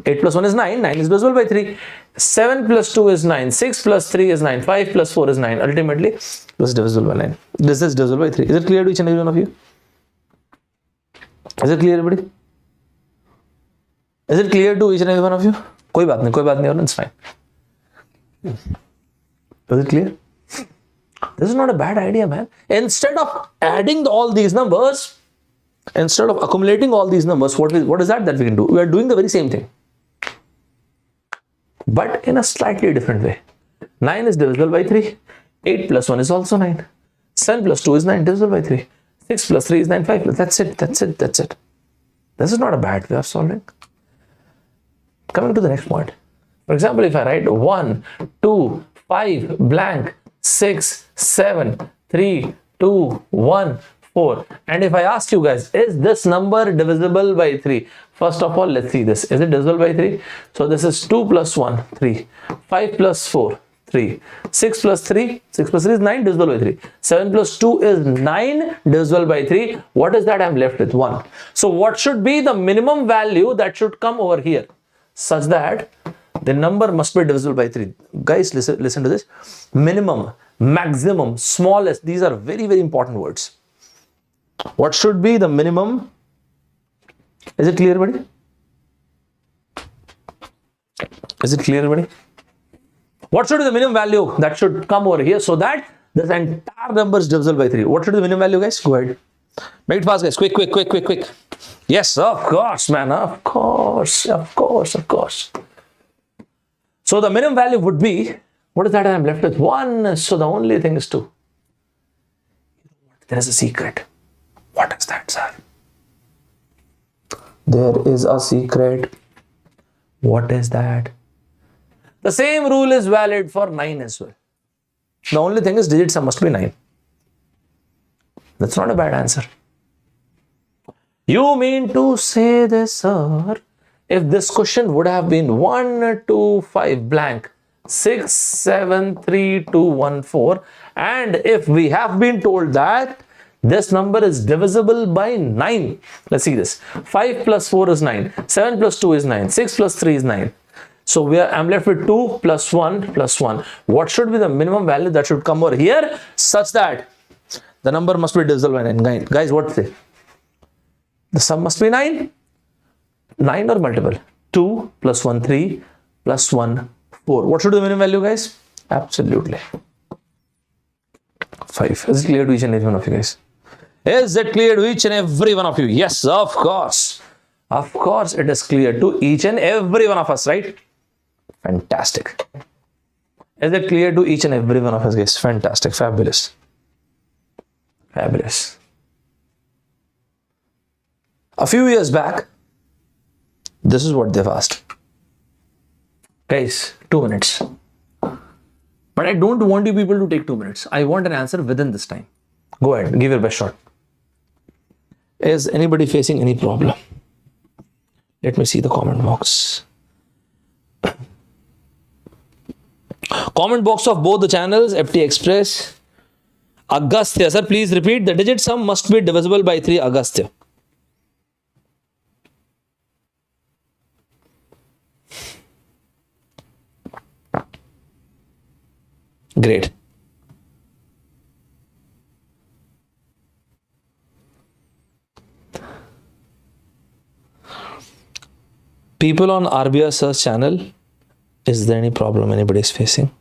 8 plus 1 is 9, 9 is divisible by 3. 7 plus 2 is 9, 6 plus 3 is 9, 5 plus 4 is 9. Ultimately, this is divisible by 9. This is divisible by 3. Is it clear to each and every one of you? Is it clear, everybody? Is it clear to each and every one of you? कोई बात नहीं, it's fine. Is it clear? This is not a bad idea, man. Instead of adding all these numbers, instead of accumulating all these numbers, what is that we can do? We are doing the very same thing, but in a slightly different way. 9 is divisible by 3. 8 plus 1 is also 9. 7 plus 2 is 9, divisible by 3. 6 plus 3 is 9, 5 plus, that's it. This is not a bad way of solving. Coming to the next point. For example, if I write 1, 2, 5, blank, 6, 7, 3, 2, 1, 4. And if I ask you guys, is this number divisible by 3? First of all, let's see this. Is it divisible by 3? So this is 2 plus 1, 3. 5 plus 4, 3. 6 plus 3 is 9, divisible by 3. 7 plus 2 is 9, divisible by 3. What is that? I'm left with 1. So what should be the minimum value that should come over here, such that the number must be divisible by 3? Guys, listen to this. Minimum, maximum, smallest, these are very, very important words. What should be the minimum? Is it clear, everybody? Is it clear, everybody? What should be the minimum value that should come over here so that this entire number is divisible by 3? What should be the minimum value, guys? Go ahead. Make it fast, guys. Quick. Yes, of course, man. Of course. So the minimum value would be, what is that? I'm left with 1. So the only thing is 2. There is a secret. What is that, sir? There is a secret. What is that? The same rule is valid for 9 as well. The only thing is digit sum must be 9. That's not a bad answer. You mean to say this, sir? If this question would have been 1, 2, 5 blank, 6, 7, 3, 2, 1, 4, and if we have been told that this number is divisible by 9, let's see this. 5 plus 4 is 9, 7 plus 2 is 9, 6 plus 3 is 9. So I'm left with 2 plus 1 plus 1. What should be the minimum value that should come over here such that the number must be divisible by 9? Guys, what say? The sum must be 9. 9 or multiple? 2 plus 1, 3 plus 1, 4. What should be the minimum value, guys? Absolutely. 5. Is it clear to each and every one of you guys? Is it clear to each and every one of you? Yes, of course. Of course, it is clear to each and every one of us, right? Fantastic. Is it clear to each and every one of us, guys? Fantastic. Fabulous. Fabulous. A few years back, this is what they've asked. Guys, 2 minutes. But I don't want you people to take 2 minutes. I want an answer within this time. Go ahead, give your best shot. Is anybody facing any problem? Let me see the comment box. Comment box of both the channels, FT Express. Agastya, sir, please repeat. The digit sum must be divisible by 3, Agastya. Great. People on RBR Sir's channel, is there any problem anybody is facing?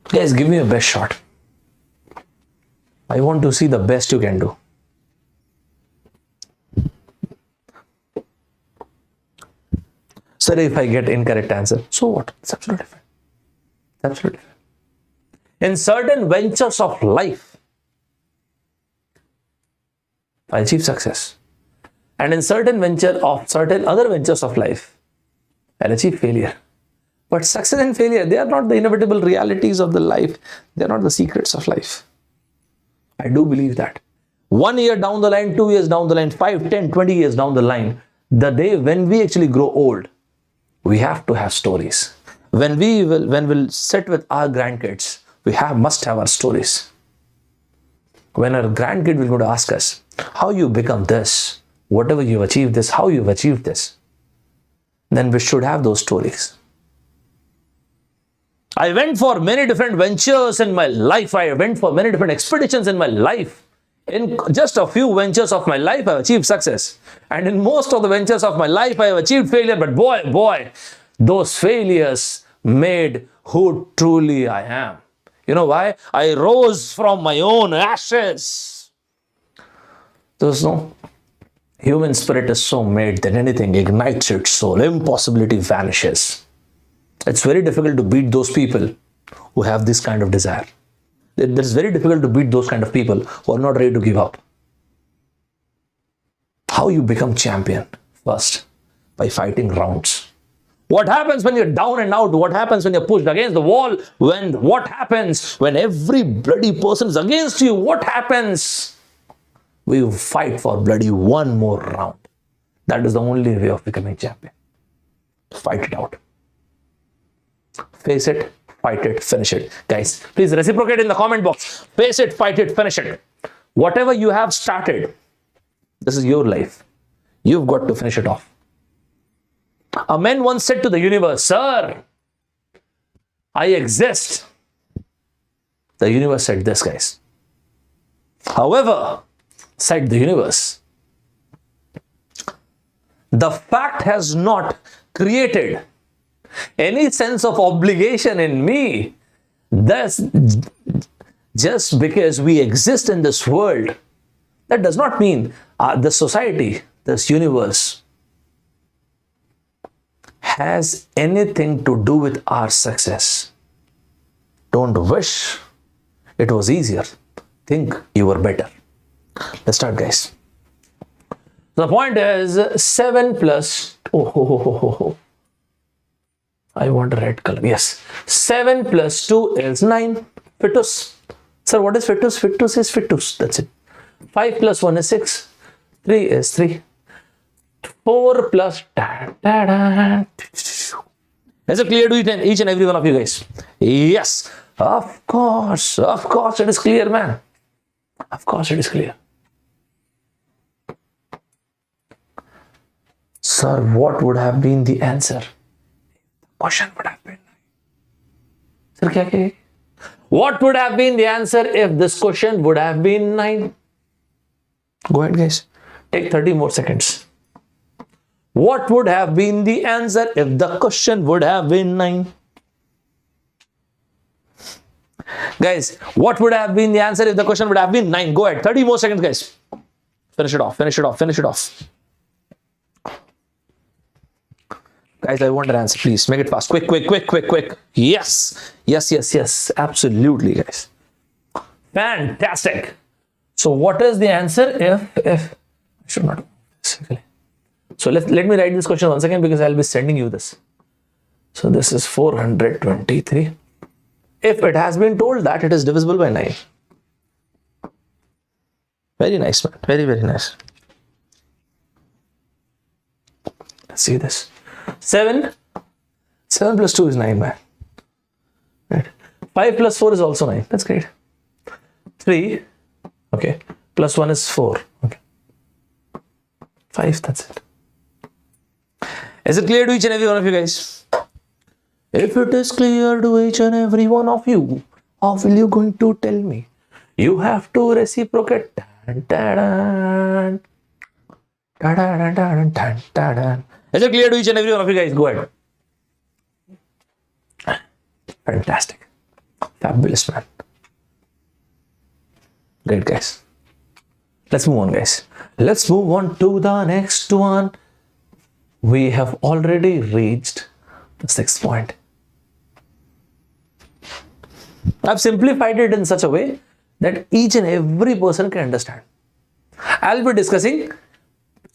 Guys, give me a best shot. I want to see the best you can do. Sir, if I get incorrect answer, so what? It's absolutely fine. Absolutely fine. In certain ventures of life, I achieve success. And in certain other ventures of life, I'll achieve failure. But success and failure, they are not the inevitable realities of the life. They are not the secrets of life. I do believe that. 1 year down the line, 2 years down the line, 5, 10, 20 years down the line, the day when we actually grow old, we have to have stories. When we'll sit with our grandkids, we must have our stories. When our grandkid will go to ask us, how you become this, whatever you've achieved this, how you've achieved this, then we should have those stories. I went for many different ventures in my life. I went for many different expeditions in my life. In just a few ventures of my life, I've achieved success. And in most of the ventures of my life, I have achieved failure. But boy, those failures made who truly I am. You know why? I rose from my own ashes. There's no human spirit is so made that anything ignites its soul. Impossibility vanishes. It's very difficult to beat those people who have this kind of desire. It's very difficult to beat those kind of people who are not ready to give up. How you become champion? First, by fighting rounds. What happens when you're down and out? What happens when you're pushed against the wall? What happens when every bloody person is against you? What happens? We fight for bloody one more round. That is the only way of becoming champion. Fight it out. Face it, fight it, finish it. Guys, please reciprocate in the comment box. Face it, fight it, finish it. Whatever you have started, this is your life. You've got to finish it off. A man once said to the universe, Sir, I exist. The universe said this, guys. However, said the universe, the fact has not created any sense of obligation in me. Thus, just because we exist in this world, that does not mean the society, this universe, has anything to do with our success. Don't wish it was easier. Think you were better. Let's start, guys. The point is 7 plus... I want a red color. Yes. 7 plus 2 is 9. Fetus. Sir, what is fetus? Fetus is fetus. That's it. 5 plus 1 is 6. 3 is 3. 4 plus... Is it clear to each and every one of you guys? Yes. Of course. Of course it is clear, man. Of course it is clear. Sir, what would have been the answer? Question would have been. Sir, kya? What would have been the answer if this question would have been 9? Go ahead, guys. Take 30 more seconds. What would have been the answer if the question would have been 9? Guys, what would have been the answer if the question would have been 9? Go ahead. 30 more seconds, guys. Finish it off. Finish it off. Finish it off. Guys, I want an answer. Please make it fast. Quick, quick, quick, quick, quick. Yes. Yes, yes, yes. Absolutely, guys. Fantastic. So what is the answer if I should not basically. So let me write this question once again because I'll be sending you this. So this is 423. If it has been told that it is divisible by 9. Very nice, man. Very, very nice. Let's see this. 7 plus 2 is 9, man. Right. 5 plus 4 is also 9. That's great. 3, okay, plus 1 is 4. Okay. 5, that's it. Is it clear to each and every one of you guys? If it is clear to each and every one of you, how will you going to tell me? You have to reciprocate. Is it clear to each and every one of you guys? Go ahead. Fantastic. Fabulous, man. Great, guys. Let's move on, guys. Let's move on to the next one. We have already reached the 6th point. I've simplified it in such a way that each and every person can understand. I'll be discussing,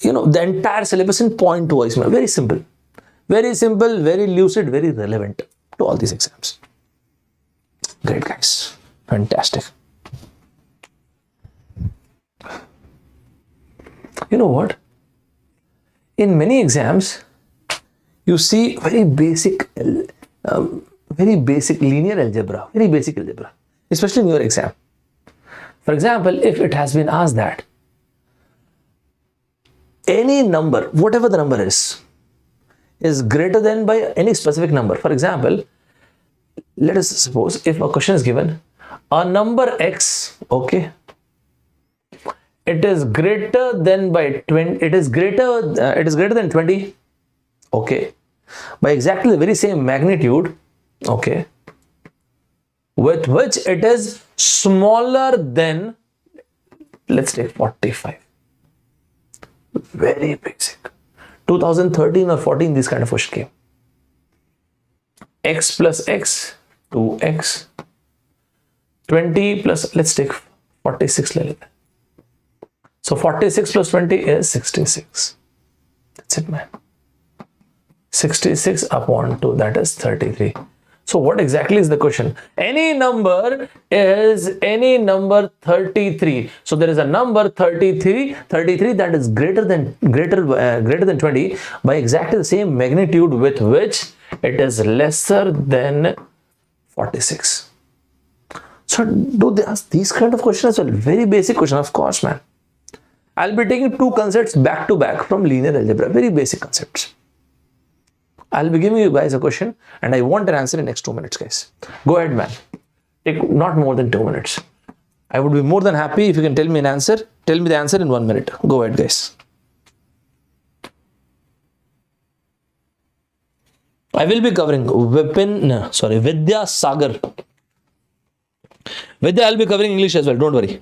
the entire syllabus in point-wise. Very simple. Very simple, very lucid, very relevant to all these exams. Great, guys. Fantastic. You know what? In many exams, you see very basic linear algebra, very basic algebra, especially in your exam. For example, if it has been asked that any number, whatever the number is greater than by any specific number. For example, let us suppose if a question is given, a number x, okay, it is greater than by 20, it is greater than 20, okay, by exactly the very same magnitude, okay, with which it is smaller than, let's take 45. Very basic. 2013 or 14, this kind of question came. X plus x, 2x, 20 plus, let's take 46. So 46 plus 20 is 66. That's it, man. 66 upon 2, that is 33. So what exactly is the question? Any number 33. So there is a number 33 that is greater than 20 by exactly the same magnitude with which it is lesser than 46. So do they ask these kind of questions as well? Very basic question, of course, man. I'll be taking 2 concepts back to back from linear algebra, very basic concepts. I'll be giving you guys a question and I want an answer in next 2 minutes, guys. Go ahead, man. Take not more than 2 minutes. I would be more than happy if you can tell me an answer. Tell me the answer in 1 minute. Go ahead, guys. I will be covering Vidya Sagar. Vidya, I'll be covering English as well. Don't worry.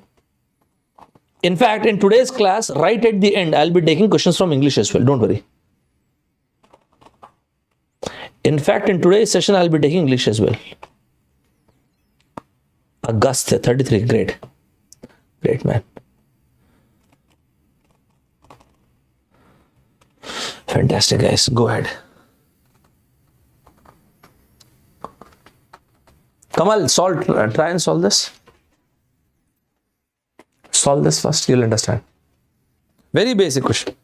In fact, in today's class, right at the end, I'll be taking questions from English as well. Don't worry. In fact, in today's session, I'll be taking English as well. Agastya, 33. Great. Great, man. Fantastic, guys. Go ahead. Kamal, try and solve this. Solve this first, you'll understand. Very basic question.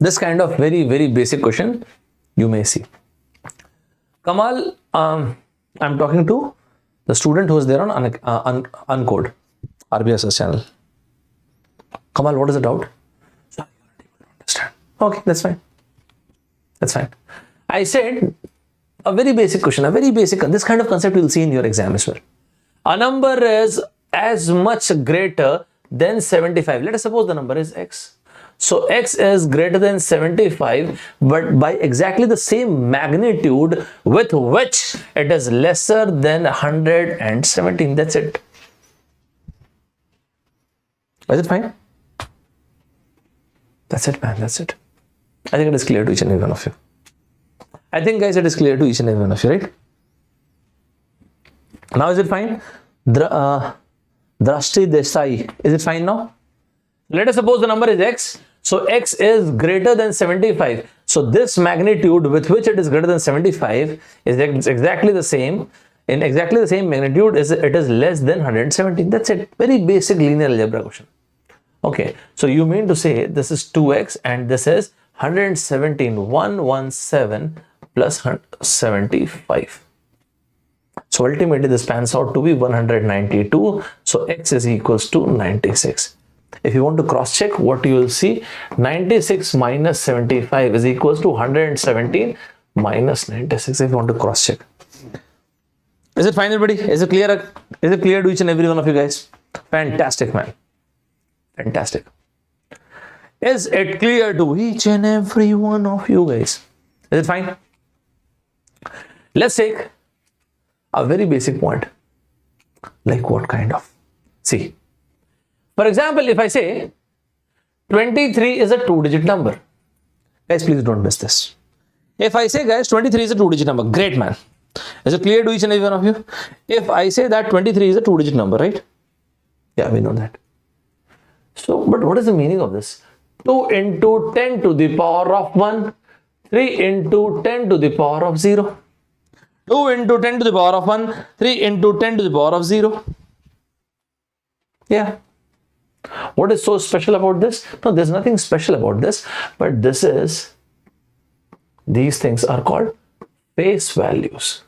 This kind of very, very basic question you may see. Kamal, I'm talking to the student who is there on Uncode, RBS's channel. Kamal, what is the doubt? Sorry, you're not able to understand. Okay, that's fine. That's fine. I said a very basic question, this kind of concept you'll see in your exam as well. A number is as much greater than 75. Let us suppose the number is x. So x is greater than 75, but by exactly the same magnitude with which it is lesser than 117. That's it. Is it fine? That's it, man. That's it. I think it is clear to each and every one of you. I think, guys, it is clear to each and every one of you, right? Now, is it fine? Drashti Desai. Is it fine now? Let us suppose the number is x. So x is greater than 75. So this magnitude with which it is greater than 75 is exactly the same. In exactly the same magnitude, it is less than 117. That's it. Very basic linear algebra question. Okay. So you mean to say this is 2x and this is 117. 117 plus 75. So ultimately this pans out to be 192. So x is equals to 96. If you want to cross check, what you will see, 96 minus 75 is equals to 117 minus 96. If you want to cross check. Is it fine, everybody? Is it clear? Is it clear to each and every one of you guys? Fantastic, man. Fantastic. Is it clear to each and every one of you guys? Is it fine? Let's take a very basic point. Like what kind of? See. For example, if I say 23 is a 2-digit number. Guys, please don't miss this. If I say, guys, 23 is a 2-digit number. Great, man. Is it clear to each and every one of you? If I say that 23 is a 2-digit number, right? Yeah, we know that. So, but what is the meaning of this? 2 into 10 to the power of 1. 3 into 10 to the power of 0. 2 into 10 to the power of 1. 3 into 10 to the power of 0. Yeah. What is so special about this? No, there's nothing special about this, but these things are called face values.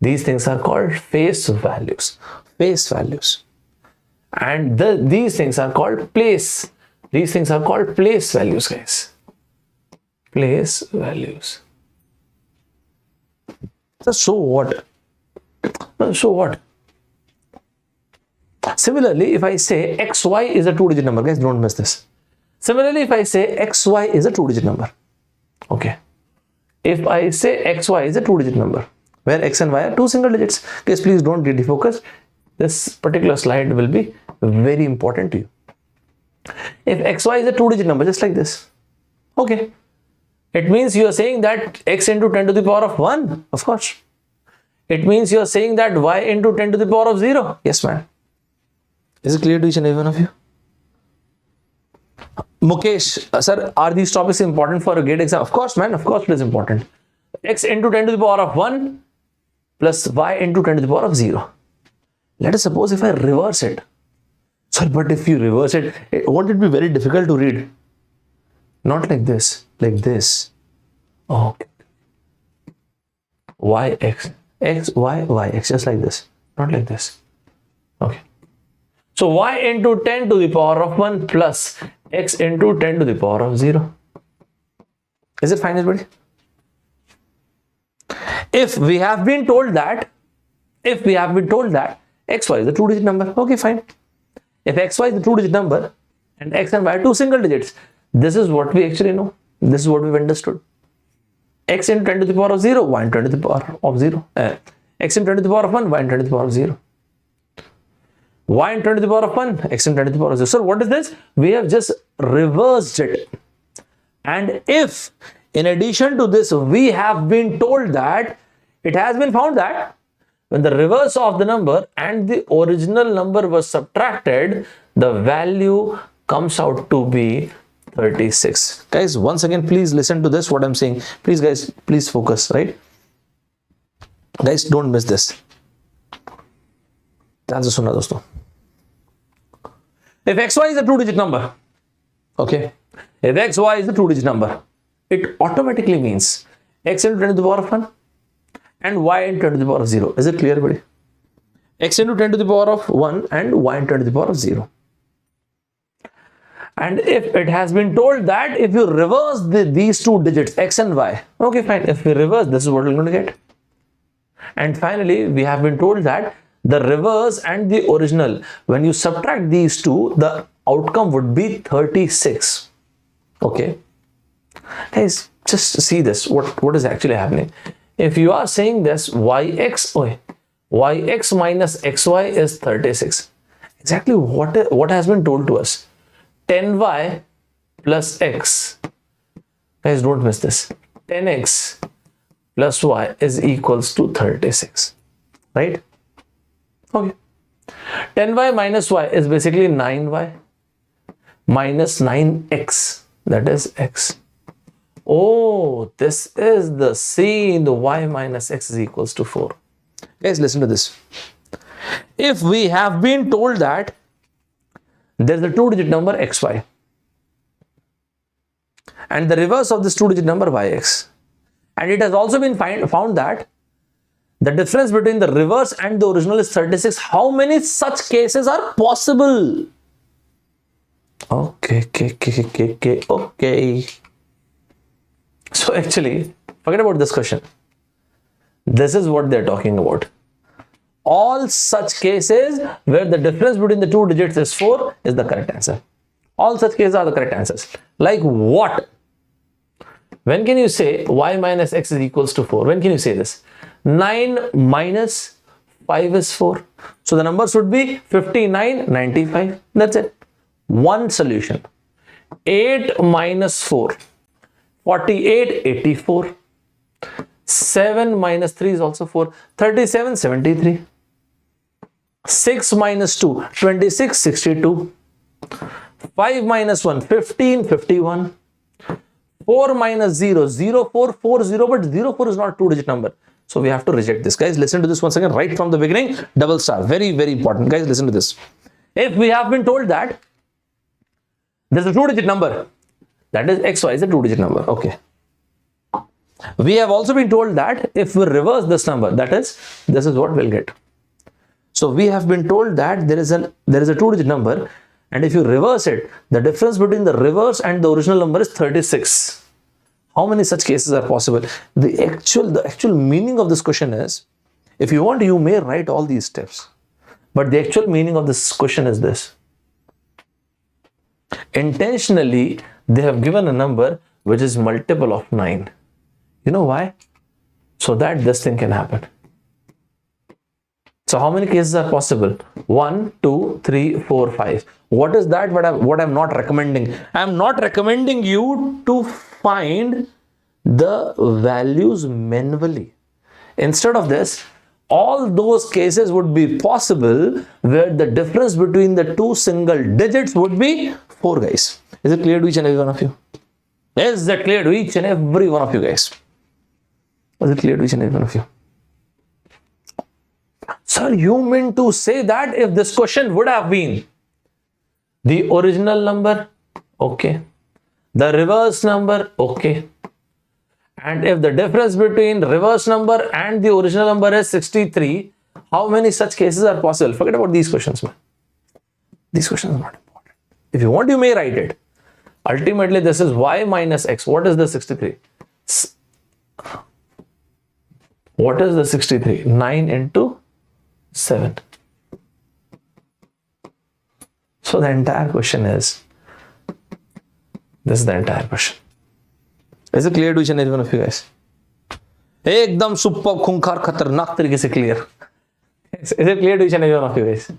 These things are called face values. Face values. And these things are called place. These things are called place values, guys. Place values. So what? So what? Similarly, if I say xy is a 2-digit number, guys, don't miss this. Similarly, if I say xy is a 2-digit number, okay. If I say xy is a 2-digit number, where x and y are 2 single digits, guys, please don't get defocused. This particular slide will be very important to you. If xy is a 2-digit number, just like this, okay. It means you are saying that x into 10 to the power of 1, of course. It means you are saying that y into 10 to the power of 0. Yes, ma'am. Is it clear to each and every one of you? Mukesh, sir, are these topics important for a GATE exam? Of course, man. Of course, it is important. X into 10 to the power of 1 plus y into 10 to the power of 0. Let us suppose if I reverse it. Sorry, but if you reverse it, won't it be very difficult to read? Not like this. Like this. Okay. Y, x. X, y, y, x. Just like this. Not like this. Okay. So y into 10 to the power of 1 plus x into 10 to the power of 0. Is it fine, everybody? If we have been told that xy is a 2-digit number, okay, fine. If xy is a 2-digit number and x and y are 2 single digits, this is what we actually know. This is what we've understood. X into 10 to the power of 0, y into 10 to the power of 0. X into 10 to the power of 1, y into 10 to the power of 0. Y into 10 to the power of 1, x into 10 to the power of 0. So what is this? We have just reversed it. And if in addition to this, we have been told that it has been found that when the reverse of the number and the original number was subtracted, the value comes out to be 36. Guys, once again, please listen to this, what I'm saying. Please, guys, please focus, right? Guys, don't miss this. If xy is a 2-digit number, okay, if xy is a 2-digit number, it automatically means x into 10 to the power of 1 and y into 10 to the power of 0. Is it clear, buddy? X into 10 to the power of 1 and y into 10 to the power of 0. And if it has been told that if you reverse these two digits, x and y, okay, fine. If we reverse, this is what we're going to get. And finally, we have been told that the reverse and the original, when you subtract these two, the outcome would be 36. Okay. Guys, just see this. What is actually happening? If you are saying this, yx minus xy is 36. Exactly what has been told to us. 10y plus x. Guys, don't miss this. 10x plus y is equals to 36. Right? Okay. 10y minus y is basically 9y minus 9x. That is x. Oh, this is the C in the y minus x is equals to 4. Guys, listen to this. If we have been told that there is a 2-digit number xy and the reverse of this 2-digit number yx, and it has also been found that the difference between the reverse and the original is 36, how many such cases are possible? Okay. So actually, forget about this question. This is what they're talking about. All such cases where the difference between the 2 digits is 4 is the correct answer. All such cases are the correct answers. Like what? When can you say y minus x is equals to 4? When can you say this? 9 minus 5 is 4. So the numbers would be 59, 95. That's it. One solution. 8 minus 4. 48, 84. 7 minus 3 is also 4. 37, 73. 6 minus 2, 26, 62. 5 minus 1, 15, 51. 4 minus 0, 0, 4, 4, 0, but 0, 4 is not a 2-digit number. So we have to reject this. Guys, listen to this once again, right from the beginning. Double star. Very, very important. Guys, listen to this. If we have been told that there's a 2-digit number, that is xy is a 2-digit number. Okay. We have also been told that if we reverse this number, that is, this is what we'll get. So we have been told that there is a 2-digit number, and if you reverse it, the difference between the reverse and the original number is 36. How many such cases are possible? The actual meaning of this question is, if you want, you may write all these steps, but the actual meaning of this question is this. Intentionally, they have given a number which is multiple of 9. You know why? So that this thing can happen. So how many cases are possible? 1, 2, 3, 4, 5. What is that? What I'm not recommending? I'm not recommending you to find the values manually. Instead of this, all those cases would be possible where the difference between the two single digits would be 4, guys. Is it clear to each and every one of you? Is that clear to each and every one of you guys? Is it clear to each and every one of you? Sir, you mean to say that if this question would have been the original number, okay, the reverse number, okay, and if the difference between reverse number and the original number is 63, how many such cases are possible? Forget about these questions, man. These questions are not important. If you want, you may write it. Ultimately, this is y minus x. What is the 63? What is the 63? 9 into 7. So the entire question is, this is the entire question. Is it clear to each and every one of you guys? Ekdam superb, khunkar, khatarnak tarike se clear. Is it clear to each and every one of you guys?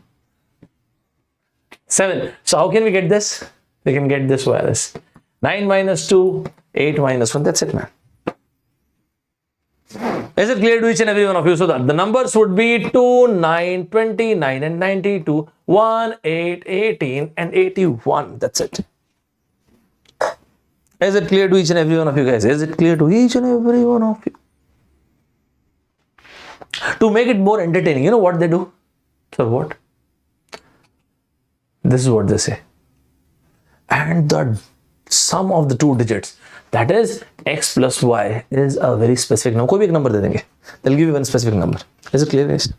7. So how can we get this? We can get this via this. 9 minus 2, 8 minus 1. That's it, man. Is it clear to each and every one of you? So that the numbers would be 2, 9, 29 and 92, 1, 8, 18 and 81. That's it. Is it clear to each and every one of you guys? Is it clear to each and every one of you? To make it more entertaining, you know what they do? So what? This is what they say. And the sum of the two digits, that is x plus y, is a very specific number. कोई भी एक number दे देंगे. They'll give you one specific number. Is it clear, guys?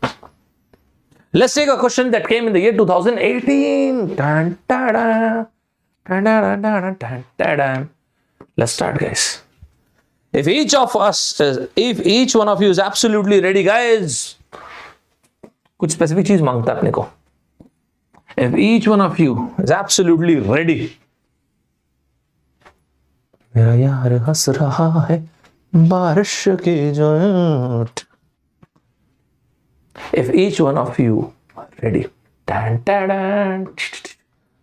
Let's take a question that came in the year 2018. Dun, da, da. Dun, da, da, da, dun, da, da. Let's start, guys. If each one of you is absolutely ready, guys, कुछ specific चीज मांगता है अपने को. If each one of you is absolutely ready, मेरा यार हंस रहा है बारिश की जोट. If each one of you are ready, tan, tan, tan,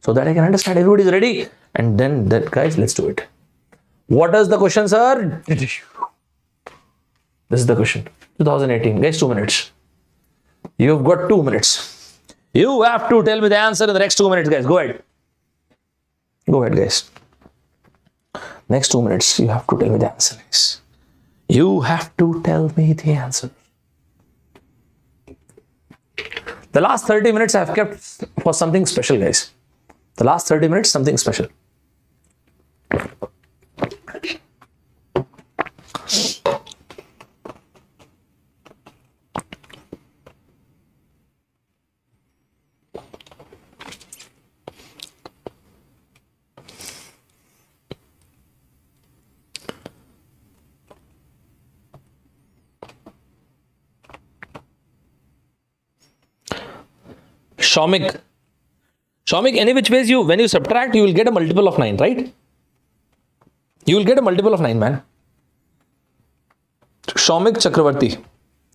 so that I can understand everybody is ready, and then that guys, let's do it. What is the question, sir? This is the question. 2018, guys, 2 minutes. You've got 2 minutes. You have to tell me the answer in the next 2 minutes, guys. Go ahead. Go ahead, guys. Next 2 minutes, you have to tell me the answer, guys. You have to tell me the answer. The last 30 minutes I have kept for something special, guys. The last 30 minutes, something special. Shomik, any which ways when you subtract, you will get a multiple of 9, right? You will get a multiple of 9, man. Shomik Chakravarti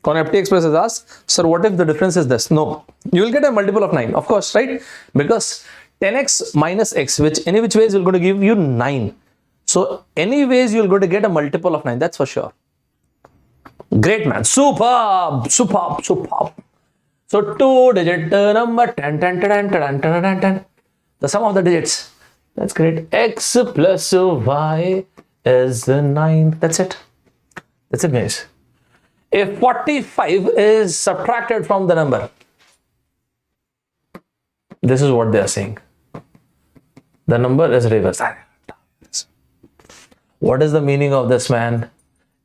on FT Express has asked, sir, what if the difference is this? No, you will get a multiple of 9, of course, right? Because 10x minus x, which any which ways is going to give you 9. So anyways, you're going to get a multiple of 9, that's for sure. Great, man. Superb. So 2-digit number, 10. The sum of the digits. That's great. X plus y is 9. That's it. That's it, guys. If 45 is subtracted from the number, this is what they are saying. The number is reversed. What is the meaning of this, man?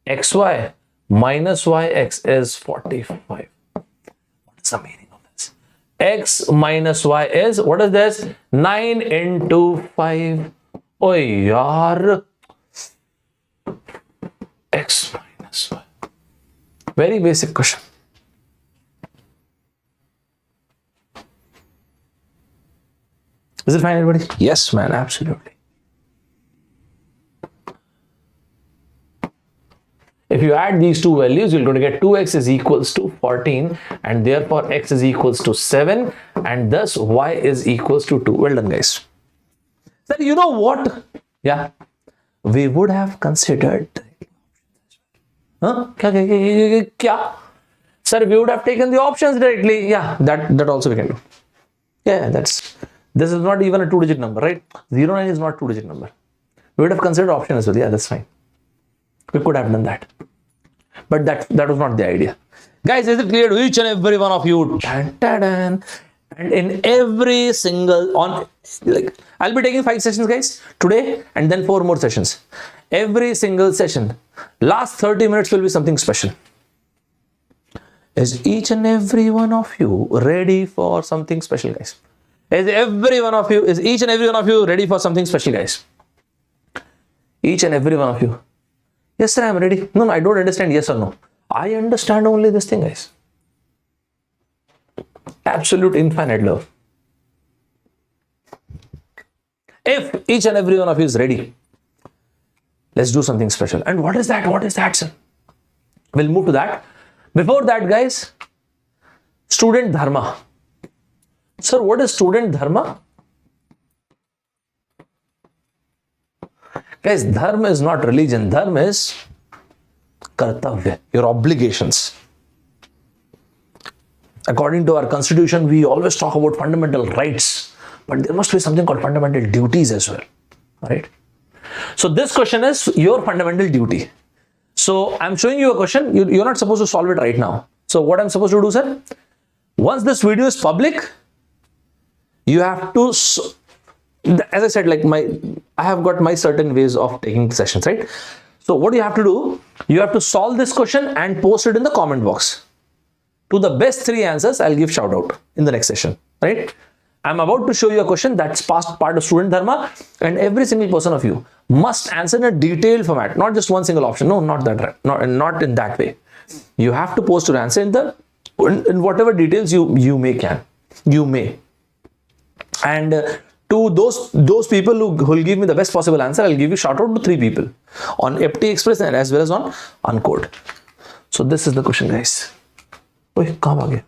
xy minus yx is 45. The meaning of this? X minus y is, what is this? 9 into 5. Oh yaar. X minus y. Very basic question. Is it fine, everybody? Yes, man, absolutely. If you add these two values, you're going to get 2x is equals to 14, and therefore x is equals to 7, and thus y is equals to 2. Well done, guys. Sir, you know what? Yeah, we would have considered. Huh? Kya? Sir, we would have taken the options directly. Yeah, that also we can do. Yeah, this is not even a 2-digit number, right? 09 is not a 2-digit number. We would have considered option as well. Yeah, that's fine. We could have done that, but that was not the idea. Guys, is it clear to each and every one of you? And in every single I'll be taking 5 sessions, guys, today, and then 4 more sessions. Every single session, last 30 minutes will be something special. Is each and every one of you ready for something special, guys? Is each and every one of you ready for something special, guys? Each and every one of you. Yes, sir, I am ready. No, I don't understand yes or no. I understand only this thing, guys. Absolute infinite love. If each and every one of you is ready, let's do something special. And what is that? What is that, sir? We'll move to that. Before that, guys, student dharma. Sir, what is student dharma? Guys, dharma is not religion. Dharma is kartavya, your obligations. According to our constitution, we always talk about fundamental rights, but there must be something called fundamental duties as well, right? So this question is your fundamental duty. So I'm showing you a question. You're not supposed to solve it right now. So what I'm supposed to do, sir? Once this video is public, you have to, as I said, I have got my certain ways of taking sessions, right? So what you have to do, you have to solve this question and post it in the comment box. To the best 3 answers, I'll give shout out in the next session, right? I'm about to show you a question that's past part of student dharma, and every single person of you must answer in a detailed format, not just one single option. No, not that, not in that way. You have to post your answer in the in whatever details you may. And to those people who will give me the best possible answer, I'll give you shout out to 3 people on FT Express and as well as on Uncode. So this is the question, guys. Wait, come again.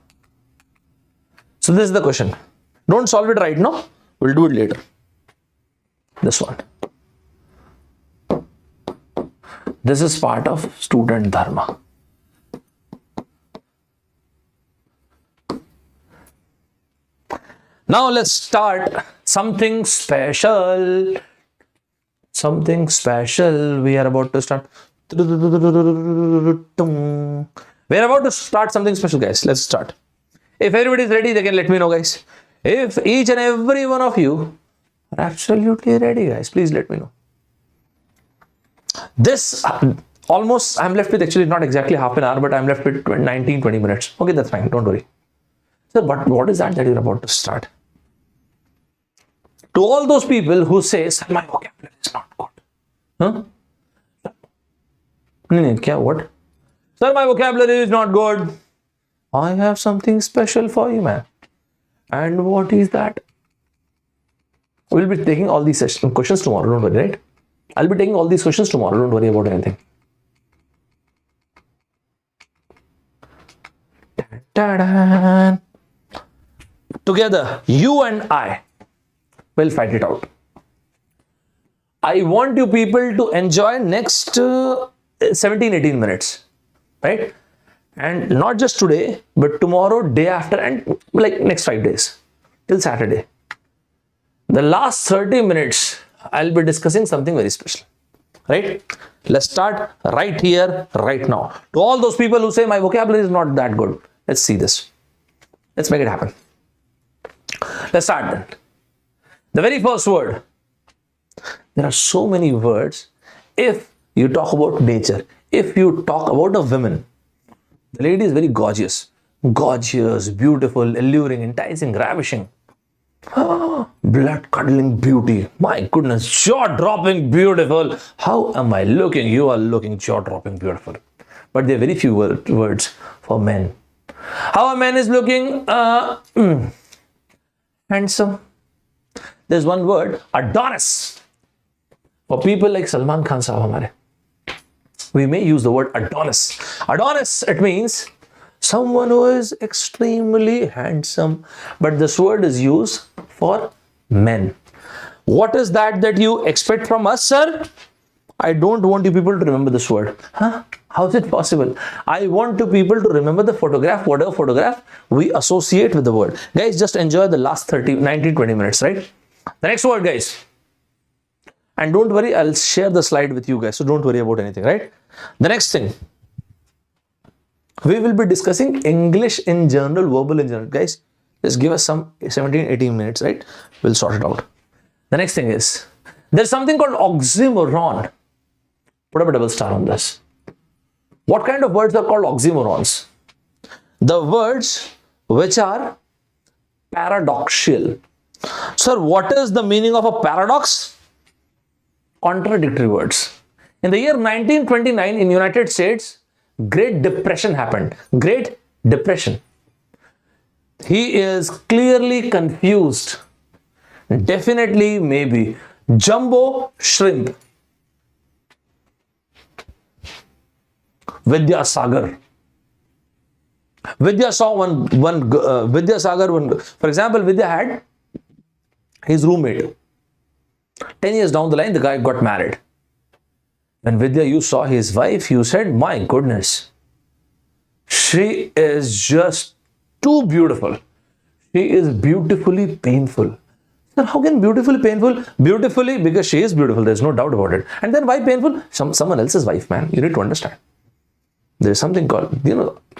So this is the question. Don't solve it right now. We'll do it later. This one. This is part of student Dharma. Now let's start something special. Something special. We are about to start. We are about to start something special, guys. Let's start. If everybody is ready, they can let me know, guys. If each and every one of you are absolutely ready, guys, please let me know. This almost, I'm left with actually not exactly half an hour, but I'm left with 19-20 minutes. Okay, that's fine. Don't worry. Sir, but what is that you're about to start? To all those people who say, sir, my vocabulary is not good. Huh? What? Sir, my vocabulary is not good. I have something special for you, man. And what is that? We'll be taking all these questions tomorrow, don't worry, right? I'll be taking all these questions tomorrow, don't worry about anything. Ta-da! Together, you and I will fight it out. I want you people to enjoy next 17-18 minutes, right? And not just today, but tomorrow, day after, and like next 5 days till Saturday. The last 30 minutes, I'll be discussing something very special, right? Let's start right here, right now. To all those people who say my vocabulary is not that good, let's see this. Let's make it happen. Let's start then. The very first word. There are so many words. If you talk about nature, if you talk about a woman, the lady is very gorgeous. Gorgeous, beautiful, alluring, enticing, ravishing. Blood-curdling beauty. My goodness, jaw-dropping beautiful. How am I looking? You are looking jaw-dropping beautiful. But there are very few words for men. How a man is looking handsome. There's one word, Adonis. For people like Salman Khan sahab hamare, we may use the word Adonis. Adonis, it means someone who is extremely handsome. But this word is used for men. What is that you expect from us, sir? I don't want you people to remember this word. Huh? How is it possible? I want you people to remember the photograph, whatever photograph we associate with the word. Guys, just enjoy the last 19-20 minutes, right? The next word, guys. And don't worry, I'll share the slide with you guys. So don't worry about anything, right? The next thing. We will be discussing English in general, verbal in general. Guys, just give us some 17-18 minutes, right? We'll sort it out. The next thing is, there's something called oxymoron. Put up a double star on this. What kind of words are called oxymorons? The words which are paradoxical. Sir, what is the meaning of a paradox? Contradictory words. In the year 1929 in United States, Great Depression happened. Great Depression. He is clearly confused. Definitely, maybe. Jumbo shrimp. Vidyasagar. Vidya saw Vidyasagar. For example, Vidya had his roommate. 10 years down the line, the guy got married. When Vidya, you saw his wife, you said, my goodness, she is just too beautiful. She is beautifully painful. Sir, how can beautifully painful? Beautifully, because she is beautiful. There's no doubt about it. And then why painful? Someone else's wife, man. You need to understand. There is something called,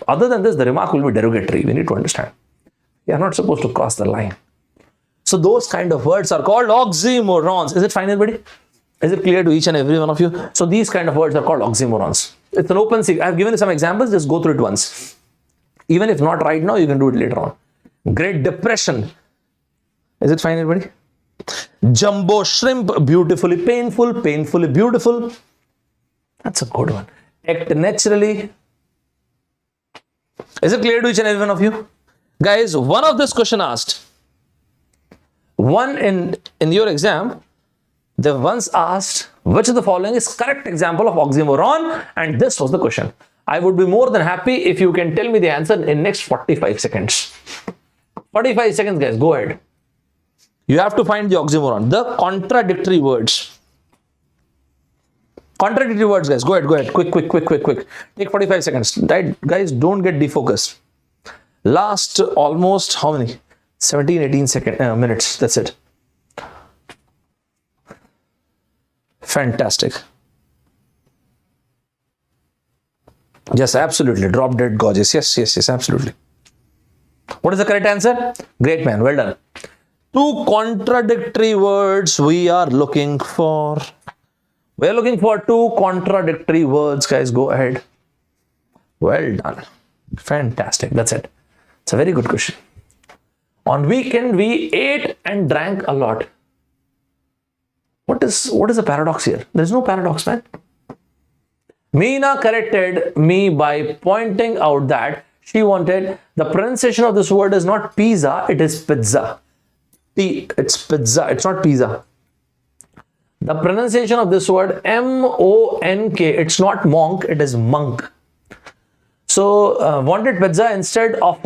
other than this, the remark will be derogatory. We need to understand. You are not supposed to cross the line. So those kind of words are called oxymorons. Is it fine, everybody? Is it clear to each and every one of you? So these kind of words are called oxymorons. It's an open secret. I've given you some examples. Just go through it once. Even if not right now, you can do it later on. Great Depression. Is it fine, everybody? Jumbo shrimp, beautifully painful, painfully beautiful. That's a good one. Act naturally. Is it clear to each and every one of you? Guys, one of this question asked, one in your exam, they once asked, which of the following is correct example of oxymoron? And this was the question. I would be more than happy if you can tell me the answer in next 45 seconds. 45 seconds, guys, go ahead. You have to find the oxymoron, the contradictory words. Contradictory words, guys. Go ahead. Quick. Take 45 seconds. Right, guys, don't get defocused. Last almost how many? 17, 18 minutes. That's it. Fantastic. Yes, absolutely. Drop dead gorgeous. Yes, absolutely. What is the correct answer? Great, man. Well done. Two contradictory words we are looking for. We are looking for two contradictory words, guys. Go ahead. Well done. Fantastic. That's it. It's a very good question. On weekend, we ate and drank a lot. What is the paradox here? There's no paradox, man. Meena corrected me by pointing out that she wanted the pronunciation of this word is not pizza, it is pizza. It's pizza, it's not pizza. The pronunciation of this word M-O-N-K, it's not monk, it is monk. So wanted pizza instead of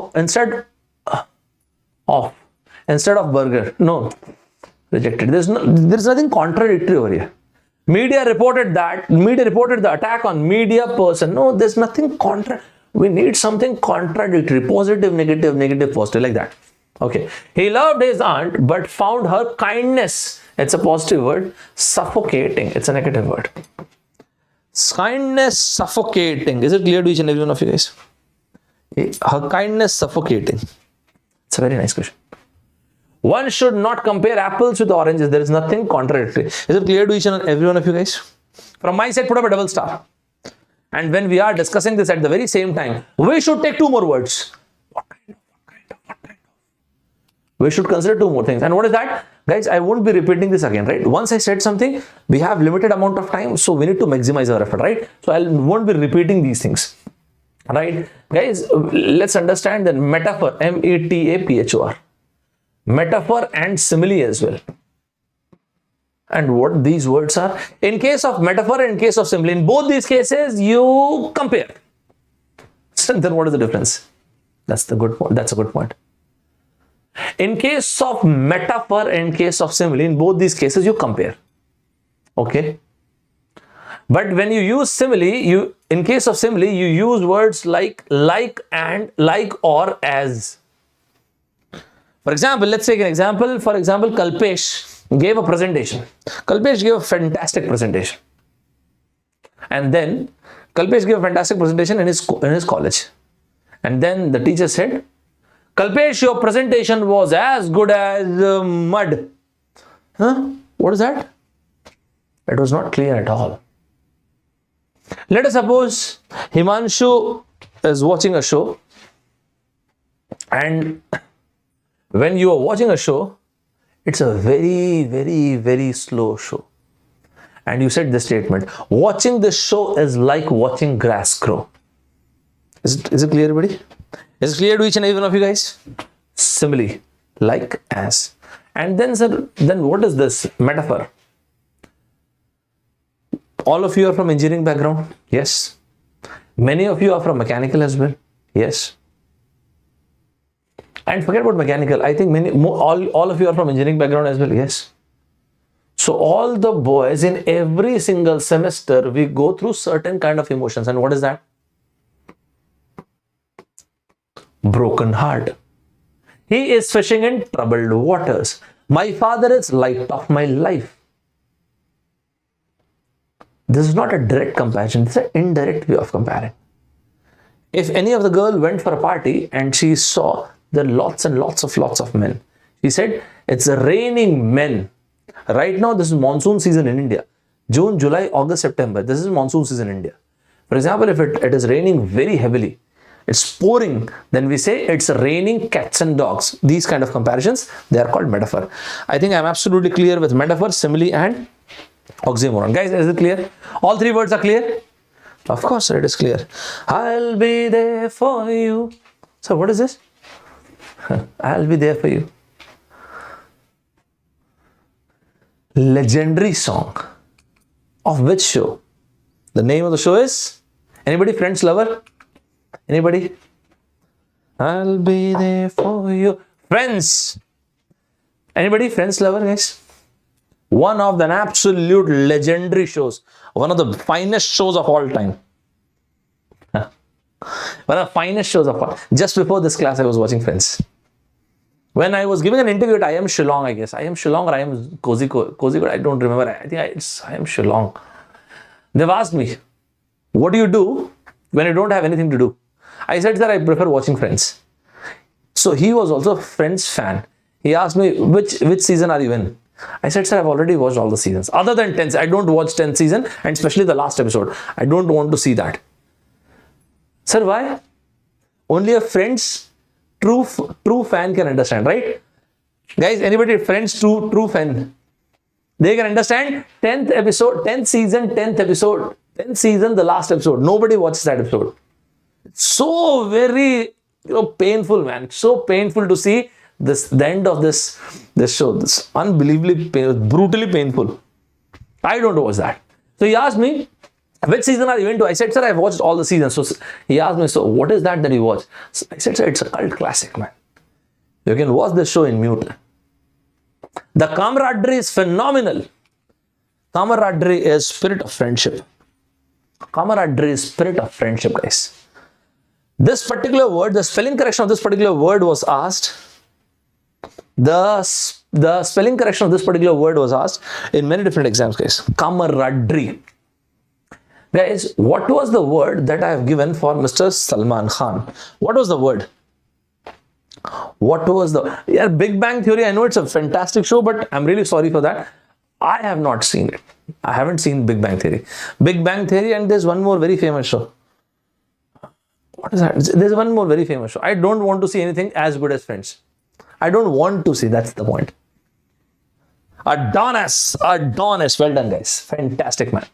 burger. No, rejected. There's nothing contradictory over here. Media reported the attack on media person. No, there's nothing we need something contradictory. Positive, negative, positive, like that. Okay. He loved his aunt but found her kindness, it's a positive word, suffocating, it's a negative word. Kindness suffocating. Is it clear to each and every one of you guys? Her kindness suffocating. It's a very nice question. One should not compare apples with oranges. There is nothing contradictory. Is it clear to each and every one of you guys? From my side, put up a double star. And when we are discussing this at the very same time, we should take two more words. What kind of? We should consider two more things. And what is that? Guys, I won't be repeating this again, right? Once I said something, we have limited amount of time, so we need to maximize our effort, right? So I won't be repeating these things, right? Guys, let's understand the metaphor, M-E-T-A-P-H-O-R. Metaphor and simile as well. And what these words are? In case of metaphor and in case of simile, in both these cases, you compare. So then what is the difference? That's the good point. That's a good point. In case of metaphor and in case of simile, in both these cases, you compare. Okay. But when you use simile, in case of simile, you use words like and, like, or, as. For example, let's take an example. For example, Kalpesh gave a presentation. Kalpesh gave a fantastic presentation. And then Kalpesh gave a fantastic presentation in his college. And then the teacher said, Kalpesh, your presentation was as good as mud. Huh? What is that? It was not clear at all. Let us suppose Himanshu is watching a show, and when you are watching a show, it's a very, very, very slow show. And you said this statement, watching this show is like watching grass grow. Is it clear, everybody? Is it clear to each and every one of you guys? Simile, like, as. And then, sir, what is this metaphor? All of you are from engineering background? Yes. Many of you are from mechanical as well? Yes. And forget about mechanical. I think all of you are from engineering background as well. Yes. So all the boys in every single semester, we go through certain kind of emotions. And what is that? Broken heart. He is fishing in troubled waters. My father is light of my life. This is not a direct comparison. It's an indirect way of comparing. If any of the girl went for a party and she saw there are lots and lots of men. She said, it's raining men. Right now, this is monsoon season in India. June, July, August, September. This is monsoon season in India. For example, if it is raining very heavily, it's pouring, then we say it's raining cats and dogs. These kind of comparisons, they are called metaphor. I think I'm absolutely clear with metaphor, simile, and oxymoron. Guys, is it clear? All three words are clear? Of course, sir, it is clear. I'll be there for you. So what is this? I'll be there for you. Legendary song. Of which show? The name of the show is? Anybody? Friends lover? Anybody? I'll be there for you. Friends. Anybody? Friends lover, guys? One of the absolute legendary shows. One of the finest shows of all time. One of the finest shows of all. Just before this class, I was watching Friends. When I was giving an interview at I Am Shillong, I guess. I Am Shillong or I Am Kozhikode, I don't remember. I think it's I Am Shillong. They've asked me, what do you do when you don't have anything to do? I said that I prefer watching Friends. So he was also a Friends fan. He asked me, which season are you in? I said, sir, I've already watched all the seasons. Other than 10th, I don't watch 10th season, and especially the last episode. I don't want to see that. Sir, why? Only a Friends true fan can understand, right? Guys, anybody Friends true fan? They can understand 10th episode, 10th season, 10th episode, 10th season, the last episode. Nobody watches that episode. It's so very, painful, man. So painful to see the end of this show. This unbelievably brutally painful. I don't watch that. So he asked me, which season are you into? I said, sir, I've watched all the seasons. So he asked me, so what is that you watch? So I said, sir, it's a cult classic, man. You can watch the show in mute. The camaraderie is phenomenal. Camaraderie is spirit of friendship. Camaraderie is spirit of friendship, guys. This particular word, the spelling correction of this particular word was asked. The spelling correction of this particular word was asked in many different exams, guys. Camaraderie. Guys, what was the word that I have given for Mr. Salman Khan? What was the word? What was the... Yeah, Big Bang Theory, I know it's a fantastic show, but I'm really sorry for that. I have not seen it. I haven't seen Big Bang Theory. Big Bang Theory, and there's one more very famous show. What is that? There's one more very famous show. I don't want to see anything as good as Friends. I don't want to see. That's the point. Adonis. Well done, guys. Fantastic, man.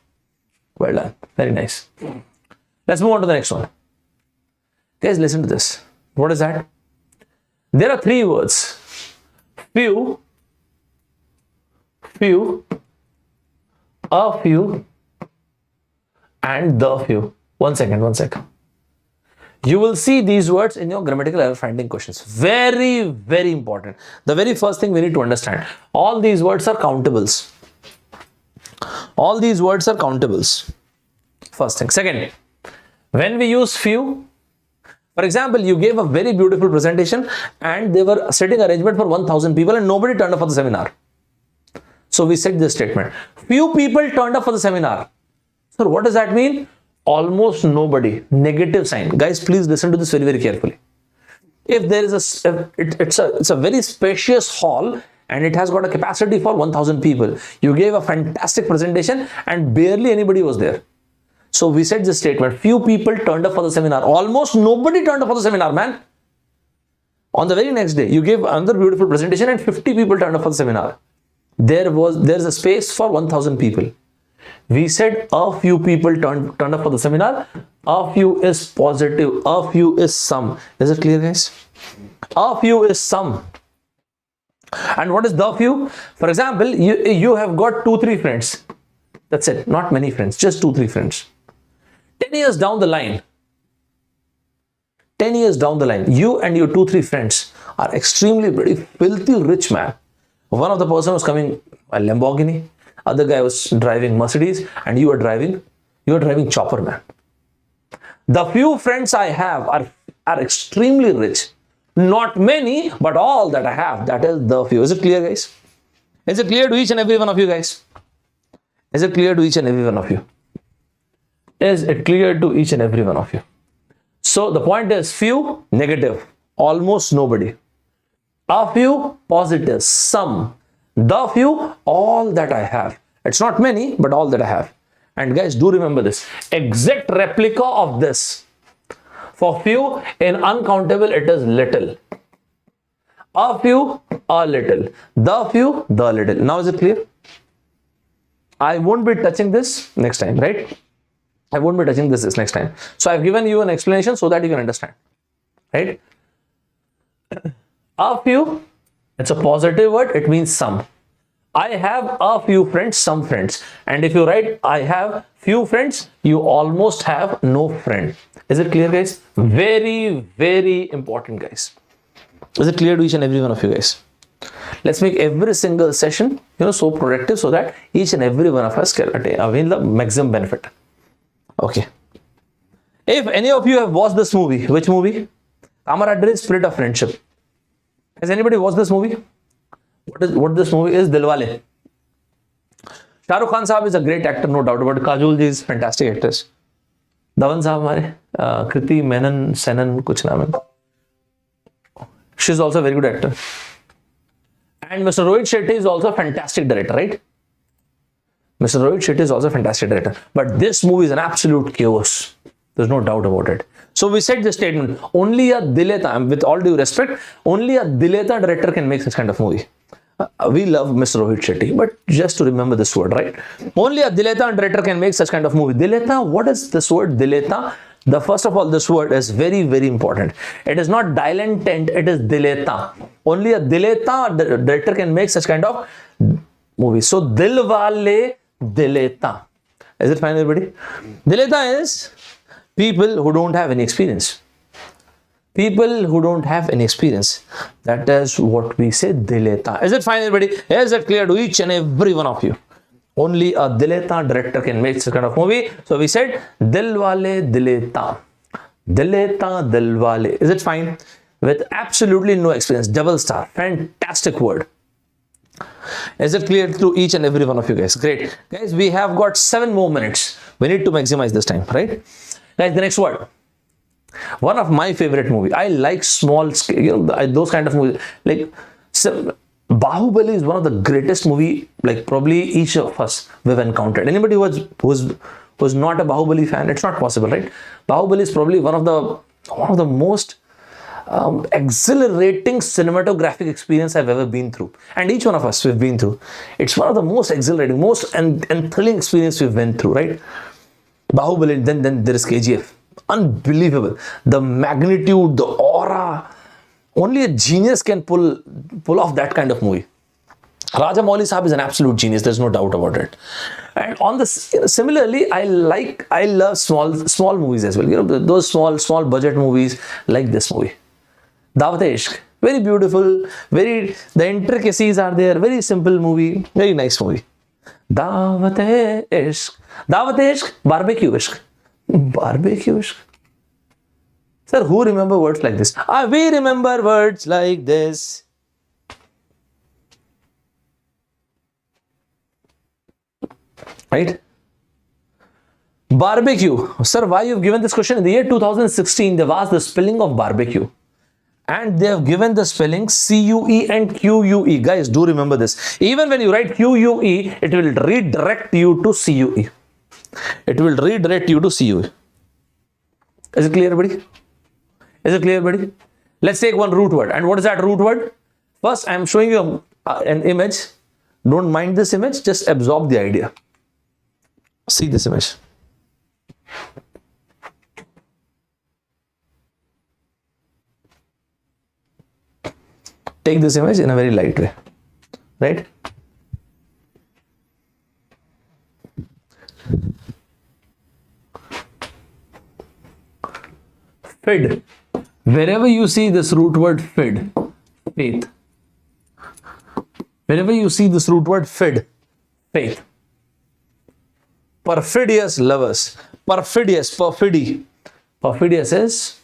Well done. Very nice. Let's move on to the next one. Guys, listen to this. What is that? There are three words. Few, a few, and the few. One second. You will see these words in your grammatical error finding questions. Very, very important. The very first thing we need to understand. All these words are countables. All these words are countables. First thing. Second, when we use few, for example, you gave a very beautiful presentation and they were setting arrangement for 1,000 people and nobody turned up for the seminar. So we said this statement. Few people turned up for the seminar. So what does that mean? Almost nobody. Negative sign. Guys, please listen to this very, very carefully. If there is it's a very spacious hall and it has got a capacity for 1,000 people. You gave a fantastic presentation and barely anybody was there. So we said this statement, few people turned up for the seminar. Almost nobody turned up for the seminar, man. On the very next day, you gave another beautiful presentation and 50 people turned up for the seminar. There's a space for 1,000 people. We said a few people turned up for the seminar. A few is positive. A few is some. Is it clear, guys? A few is some. And what is the few? For example, you have got 2-3 friends. That's it. Not many friends. Just 2-3 friends. 10 years down the line, you and your 2-3 friends are extremely very filthy rich, man. One of the person was coming a Lamborghini, other guy was driving Mercedes, and you are driving chopper, man. The few friends I have are extremely rich. Not many, but all that I have, that is the few. Is it clear, guys? Is it clear to each and every one of you, guys? Is it clear to each and every one of you? Is it clear to each and every one of you? So the point is few, negative, almost nobody. A few, positive, some. The few, all that I have. It's not many, but all that I have. And guys, do remember this. Exact replica of this. For few, in uncountable, it is little. A few, a little. The few, the little. Now is it clear? I won't be touching this next time, right? I won't be touching this next time. So I've given you an explanation so that you can understand, right? A few, it's a positive word, it means some. I have a few friends, some friends. And if you write, I have few friends, you almost have no friend. Is it clear, guys? Very, very important, guys. Is it clear to each and every one of you guys? Let's make every single session, so productive so that each and every one of us can avail the maximum benefit. Okay. If any of you have watched this movie, which movie? Camaraderie, Spirit of Friendship. Has anybody watched this movie? What this movie is? Dilwale. Shah Rukh Khan Sahab is a great actor, no doubt about it. Kajol ji is fantastic actress. Dhawan Sahab hamare, Kriti Menon, Senon, kuch naam hai. She's also a very good actor. And Mr. Rohit Shetty is also a fantastic director, right? Mr. Rohit Shetty is also a fantastic director. But this movie is an absolute chaos. There's no doubt about it. So we said this statement, only a Dileta, with all due respect, only a Dileta director can make such kind of movie. We love Mr. Rohit Shetty, but just to remember this word, right? Only a Dileta director can make such kind of movie. Dileta, what is this word Dileta? First of all, this word is very, very important. It is not dilettant, it is Dileta. Only a Dileta director can make such kind of movie. So, Dilwale Dileta. Is it fine, everybody? Dileta is people who don't have any experience. People who don't have any experience. That is what we say, Dileta. Is it fine, everybody? Is it clear to each and every one of you? Only a Dileta director can make this kind of movie. So we said, Dilwale Dileta. Dileta Dilwale. Is it fine? With absolutely no experience. Double star. Fantastic word. Is it clear to each and every one of you guys? Great. Guys, we have got 7 more minutes. We need to maximize this time, right? Guys, the next word. One of my favorite movie. I like small scale, those kind of movies. Like, Bahubali is one of the greatest movie, like probably each of us we've encountered. Anybody who's not a Bahubali fan, it's not possible, right? Bahubali is probably one of the most exhilarating cinematographic experience I've ever been through, and each one of us we've been through. It's one of the most exhilarating, most and thrilling experience we've went through, right? Bahubali, then there is KGF. Unbelievable. The magnitude, the aura. Only a genius can pull off that kind of movie. Rajamouli Sahab is an absolute genius. There's no doubt about it. And on this, similarly, I love small movies as well. Those small budget movies like this movie. Dawat-e-Ishq. Very beautiful. The intricacies are there. Very simple movie. Very nice movie. Dawat-e-Ishq. Dawat-e-Ishq. Barbecue Ishq. Barbecue Ishq. Sir, who remember words like this? We remember words like this. Right? Barbecue. Sir, why you've given this question? In the year 2016, they've asked the spelling of barbecue. And they have given the spelling C-U-E and Q-U-E. Guys, do remember this. Even when you write Q-U-E, it will redirect you to C-U-E. It will redirect you to C-U-E. Is it clear, everybody? Is it clear, everybody? Let's take one root word. And what is that root word? First, I am showing you an image. Don't mind this image. Just absorb the idea. See this image. Take this image in a very light way. Right? Fid. Wherever you see this root word fid, faith. Wherever you see this root word fid, faith. Perfidious lovers. Perfidy. Perfidious is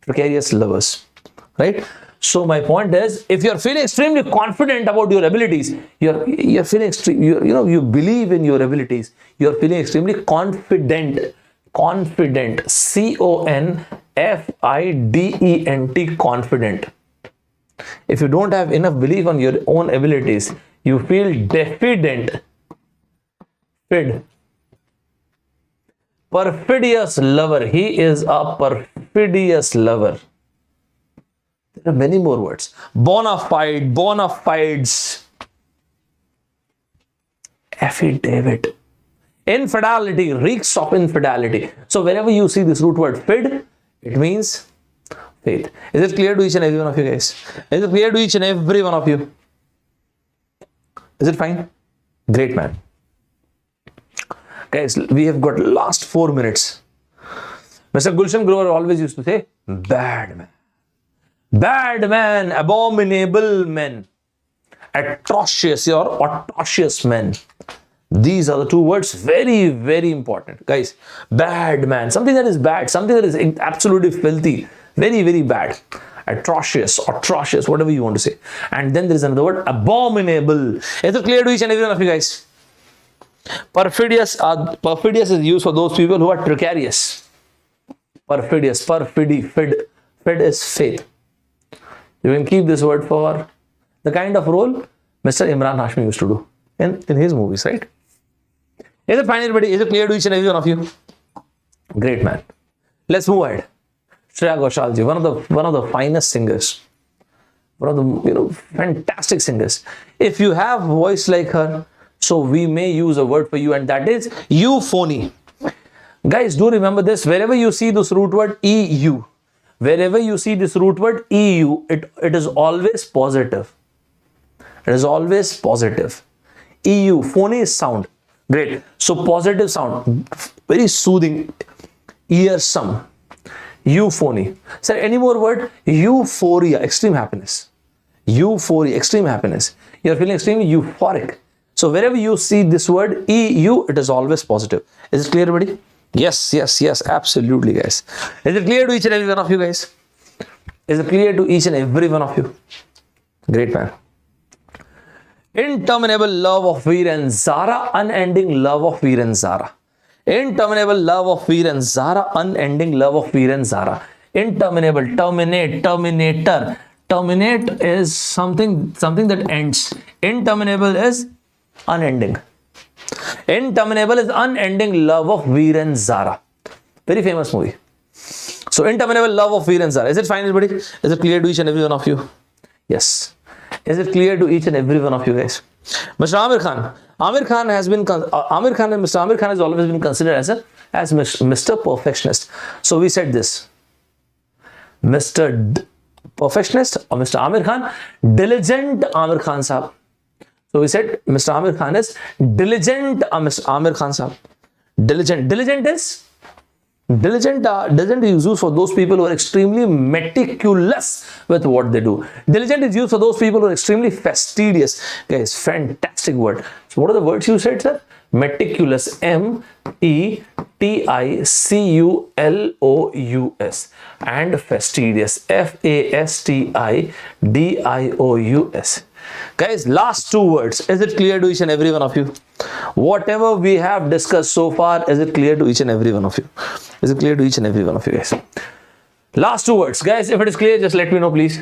precarious lovers. Right? So my point is, if you're feeling extremely confident about your abilities, you're feeling you believe in your abilities, you're feeling extremely confident. Confident. C-O-N-F-I-D-E-N-T. Confident. If you don't have enough belief on your own abilities, you feel diffident. Fid. Perfidious lover. He is a perfidious lover. There are many more words. Bona fides. Affidavit. Infidelity, reeks of infidelity. So wherever you see this root word fid, it means faith. Is it clear to each and every one of you guys? Is it clear to each and every one of you? Is it fine? Great, man. Guys, we have got last 4 minutes. Mr. Gulshan Grover always used to say, bad man. Bad man, abominable men, atrocious or atrocious men. These are the two words, very, very important. Guys, bad man, something that is bad, something that is absolutely filthy, very, very bad. Atrocious, whatever you want to say. And then there is another word, abominable. Is it clear to each and every one of you guys? Perfidious is used for those people who are precarious. Perfidious, perfidy, fid is faith. You can keep this word for the kind of role Mr. Imran Hashmi used to do in his movies, right? Is it fine, everybody? Is it clear to each and every one of you? Great, man. Let's move ahead. Shreya Ghoshal ji, one of the finest singers, one of the fantastic singers. If you have voice like her, so we may use a word for you, and that is euphony. Guys, do remember this. Wherever you see this root word EU, wherever you see this root word EU, it is always positive. It is always positive. EU, phony is sound. Great. So positive sound, very soothing, earsome. Euphony. Sir, any more word? Euphoria, extreme happiness. Euphoria, extreme happiness. You are feeling extremely euphoric. So wherever you see this word EU, it is always positive. Is it clear, everybody? Yes, absolutely, guys. Is it clear to each and every one of you guys? Is it clear to each and every one of you? Great, man. Interminable love of Veer and Zara, unending love of Veer and Zara. Interminable love of Veer and Zara, unending love of Veer and Zara. Interminable, terminate, terminator. Terminate is something that ends. Interminable is unending. Interminable is unending love of Veer and Zara. Very famous movie. So, interminable love of Veer and Zara. Is it fine, everybody? Is it clear to each and every one of you? Yes. Is it clear to each and every one of you guys? Mr. Amir Khan. Mr. Amir Khan has always been considered as Mr. Perfectionist. So we said this. Mr. Perfectionist or Mr. Amir Khan, diligent Amir Khan Sahab. So we said Mr. Amir Khan is diligent Mr. Amir Khan Sahab. Diligent. Diligent is used for those people who are extremely meticulous with what they do. Diligent is used for those people who are extremely fastidious. Guys, fantastic word. So what are the words you said, sir? Meticulous, METICULOUS, and fastidious, FASTIDIOUS. Guys, last two words. Is it clear to each and every one of you? Whatever we have discussed so far, is it clear to each and every one of you? Is it clear to each and every one of you guys? Last two words. Guys, if it is clear, just let me know, please.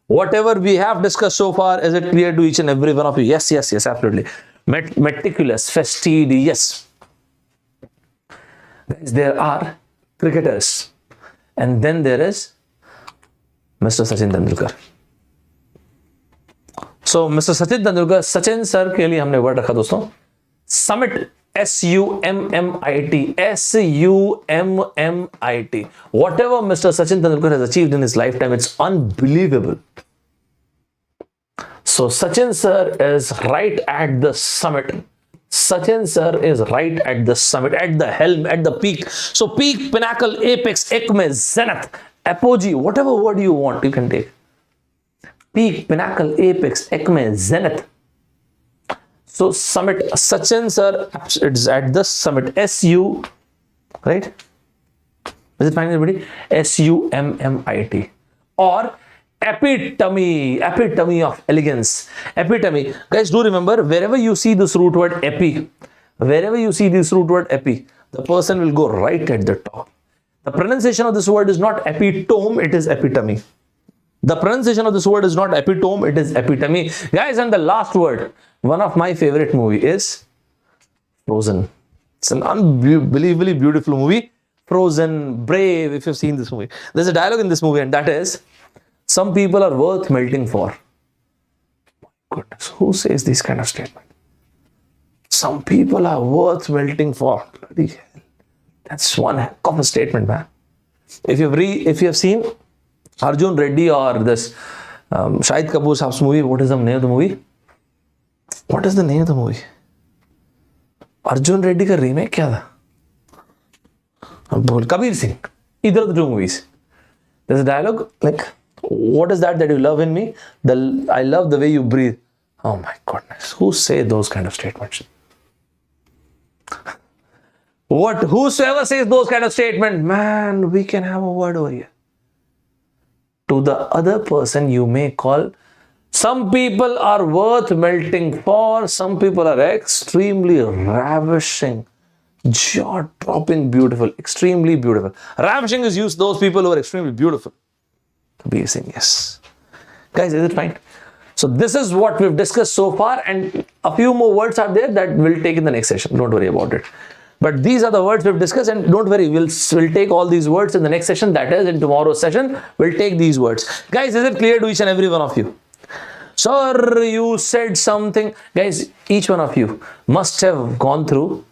Whatever we have discussed so far, is it clear to each and every one of you? Yes, absolutely. Meticulous, fastidious. Guys, there are cricketers. And then there is Mr. Sachin Tendulkar. So, Mr. Sachin Tendulkar, Sachin sir के लिए हमने word रखा दोस्तों. Summit, SUMMIT, SUMMIT. Whatever Mr. Sachin Tendulkar has achieved in his lifetime, it's unbelievable. So, Sachin sir is right at the summit. Sachin sir is right at the summit, at the helm, at the peak. So, peak, pinnacle, apex, acme, zenith, apogee, whatever word you want, you can take. Peak, pinnacle, apex, acme, zenith. So, summit, Sachin sir is at the summit. SU, right? Is it fine, everybody? SUMMIT. Or epitome of elegance. Epitome. Guys, do remember, wherever you see this root word epi, the person will go right at the top. The pronunciation of this word is not epitome, it is epitome. The pronunciation of this word is not epitome, it is epitome. Guys, and the last word, one of my favorite movie is Frozen. It's an unbelievably beautiful movie. Frozen, Brave, if you've seen this movie. There's a dialogue in this movie, and that is, some people are worth melting for. My goodness, who says this kind of statement? Some people are worth melting for. Bloody hell. That's one heck of a statement, man. If you have seen Arjun Reddy or this Shahid Kapoor Saab's movie, what is the name of the movie? What is the name of the movie? Arjun Reddy का remake क्या था? Kabir Singh. Either of the two movies. There's a dialogue like, what is that you love in me? I love the way you breathe. Oh my goodness. Who say those kind of statements? Whosoever says those kind of statements, man, we can have a word over here. To the other person, you may call, some people are worth melting for, some people are extremely ravishing, jaw-dropping beautiful, extremely beautiful. Ravishing is used those people who are extremely beautiful. Amazing, yes. Guys, is it fine? So this is what we've discussed so far, and a few more words are there that we'll take in the next session. Don't worry about it. But these are the words we've discussed, and don't worry, we'll take all these words in the next session, that is in tomorrow's session. We'll take these words. Guys, is it clear to each and every one of you? Sir, you said something. Guys, each one of you must have gone through,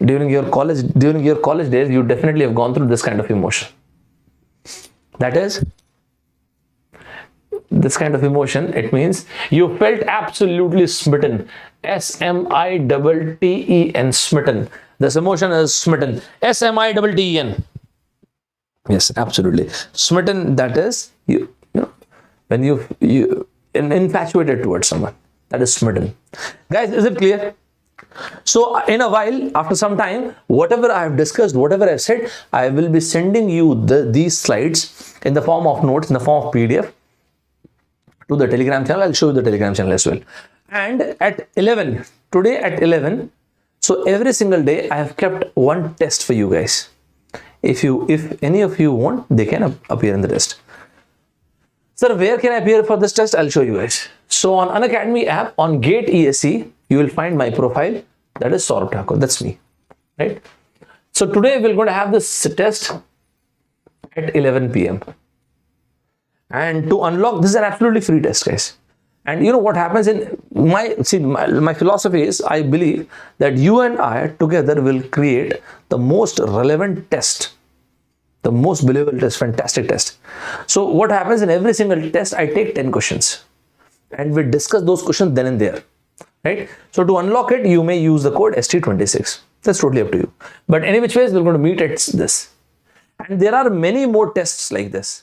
during your college days, you definitely have gone through this kind of emotion. That is, this kind of emotion, it means you felt absolutely smitten. S-M-I-T-T-E-N, smitten. This emotion is smitten. S-M-I-T-T-E-N. Yes, absolutely. Smitten, that is, you know, when you infatuated towards someone. That is smitten. Guys, is it clear? So in a while, after some time, whatever I have discussed, whatever I have said, I will be sending you these slides in the form of notes, in the form of PDF to the Telegram channel. I'll show you the Telegram channel as well. And at 11, today at 11, so every single day I have kept one test for you guys. If any of you want, they can appear in the test. Sir, where can I appear for this test? I'll show you guys. So on Unacademy app, on Gate ESE, you will find my profile. That is Saurabh Thakur. That's me, right? So today we're going to have this test at 11 p.m. And to unlock, this is an absolutely free test, guys. And you know what happens in my philosophy is, I believe that you and I together will create the most relevant test, the most believable test, fantastic test. So what happens in every single test, I take 10 questions and we discuss those questions then and there, right? So to unlock it, you may use the code ST26. That's totally up to you. But any which ways, we're going to meet at this. And there are many more tests like this.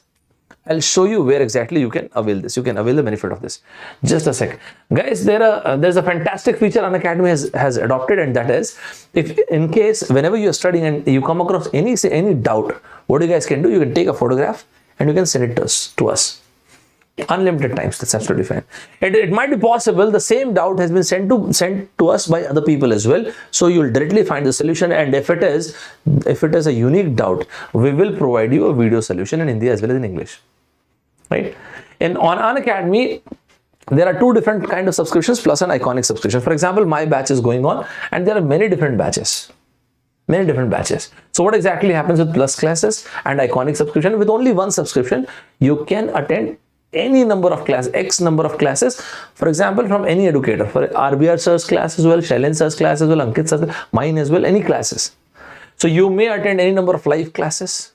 I'll show you where exactly you can avail this. You can avail the benefit of this. Just a sec. Guys, there's a fantastic feature Unacademy has adopted, and that is, if in case whenever you're studying and you come across any doubt, what you guys can do, you can take a photograph and you can send it to us. Unlimited times. That's absolutely fine. It might be possible the same doubt has been sent to us by other people as well. So you'll directly find the solution, and if it is a unique doubt, we will provide you a video solution in Hindi as well as in English. Right? And on Unacademy, there are two different kind of subscriptions plus an iconic subscription. For example, my batch is going on, and there are many different batches. So what exactly happens with plus classes and iconic subscription? With only one subscription, you can attend any number of classes, X number of classes, for example, from any educator, for RBR Sir's class as well, Shailin Sir's class as well, Ankit Sir's, mine as well, any classes. So you may attend any number of live classes.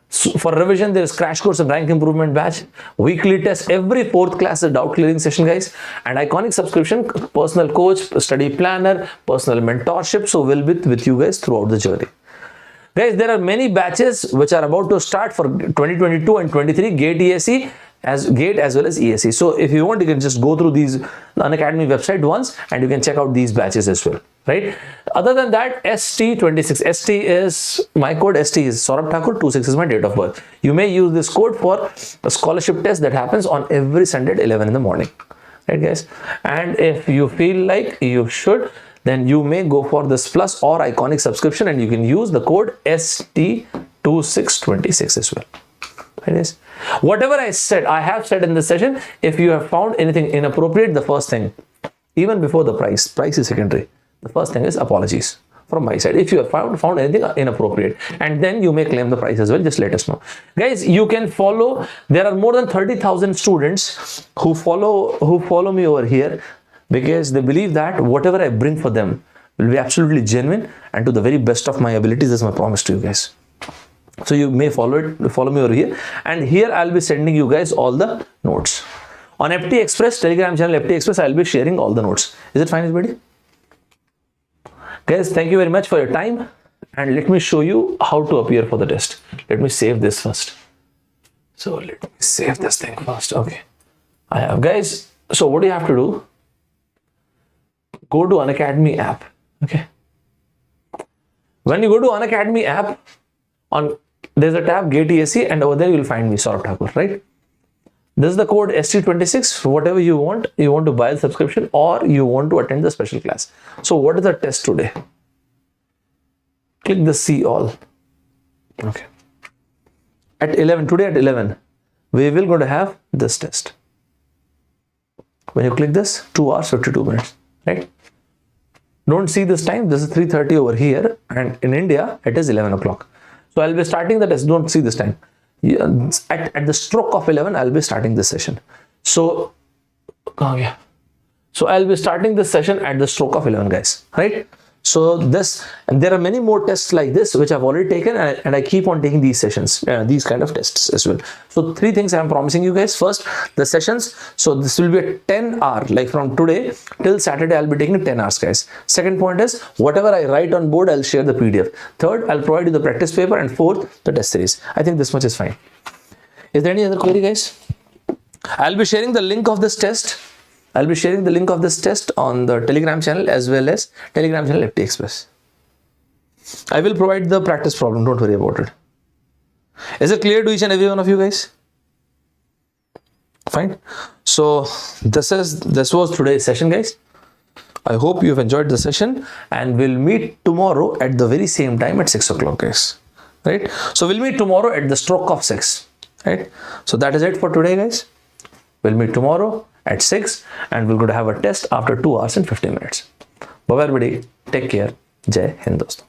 So for revision, there is crash course and rank improvement batch, weekly test, every fourth class is doubt clearing session, guys, and iconic subscription, personal coach, study planner, personal mentorship. So we'll be with you guys throughout the journey. Guys, there are many batches which are about to start for 2022 and 23, Gate ESE, Gate as well as ESE. So if you want, you can just go through these Unacademy website once and you can check out these batches as well, right? Other than that, ST26, ST is my code, ST is Saurabh Thakur, 26 is my date of birth. You may use this code for a scholarship test that happens on every Sunday at 11 in the morning, right guys? And if you feel like you should, then you may go for this plus or iconic subscription and you can use the code ST2626 as well. Right, guys? Whatever I have said in this session, if you have found anything inappropriate, the first thing, even before the price is secondary. The first thing is apologies from my side. If you have found anything inappropriate, and then you may claim the price as well, just let us know. Guys, you can follow, there are more than 30,000 students who follow me over here. because they believe that whatever I bring for them will be absolutely genuine and to the very best of my abilities. That's my promise to you guys. So you may follow me over here, and here I'll be sending you guys all the notes. On FT Express, Telegram channel FT Express, I'll be sharing all the notes. Is it fine, everybody? Guys, thank you very much for your time, and let me show you how to appear for the test. Let me save this first. So let me save this thing first. Okay, I have, guys. So what do you have to do? Go to Unacademy app. Okay. When you go to Unacademy app, there's a tab Get ESE, and over there you will find me, Saurabh Thakur, right? This is the code ST26. Whatever you want to buy the subscription or you want to attend the special class. So what is the test today? Click the see all. Okay. At 11, today at 11, we will going to have this test. When you click this, 2 hours, 52 minutes, right? Don't see this time. This is 3:30 over here, and in India, it is 11 o'clock. So I'll be starting the test. Don't see this time. At the stroke of 11, I'll be starting this session. So, So I'll be starting this session at the stroke of 11, guys, right? So and there are many more tests like this, which I've already taken, and I keep on taking these sessions, these kind of tests as well. So 3 things I'm promising you guys. First, the sessions. So this will be a 10-hour, like from today till Saturday, I'll be taking 10 hours, guys. Second point is, whatever I write on board, I'll share the PDF. Third, I'll provide you the practice paper, and fourth, the test series. I think this much is fine. Is there any other query, guys? I'll be sharing the link of this test. I'll be sharing the link of this test on the Telegram channel as well as Telegram channel FT Express. I will provide the practice problem. Don't worry about it. Is it clear to each and every one of you guys? Fine. So this was today's session, guys. I hope you've enjoyed the session, and we'll meet tomorrow at the very same time at 6 o'clock, guys. Right? So we'll meet tomorrow at the stroke of 6. Right? So that is it for today, guys. We'll meet tomorrow at 6, and we're going to have a test after 2 hours and 15 minutes. Bye-bye, everybody. Take care. Jai Hind, dosto.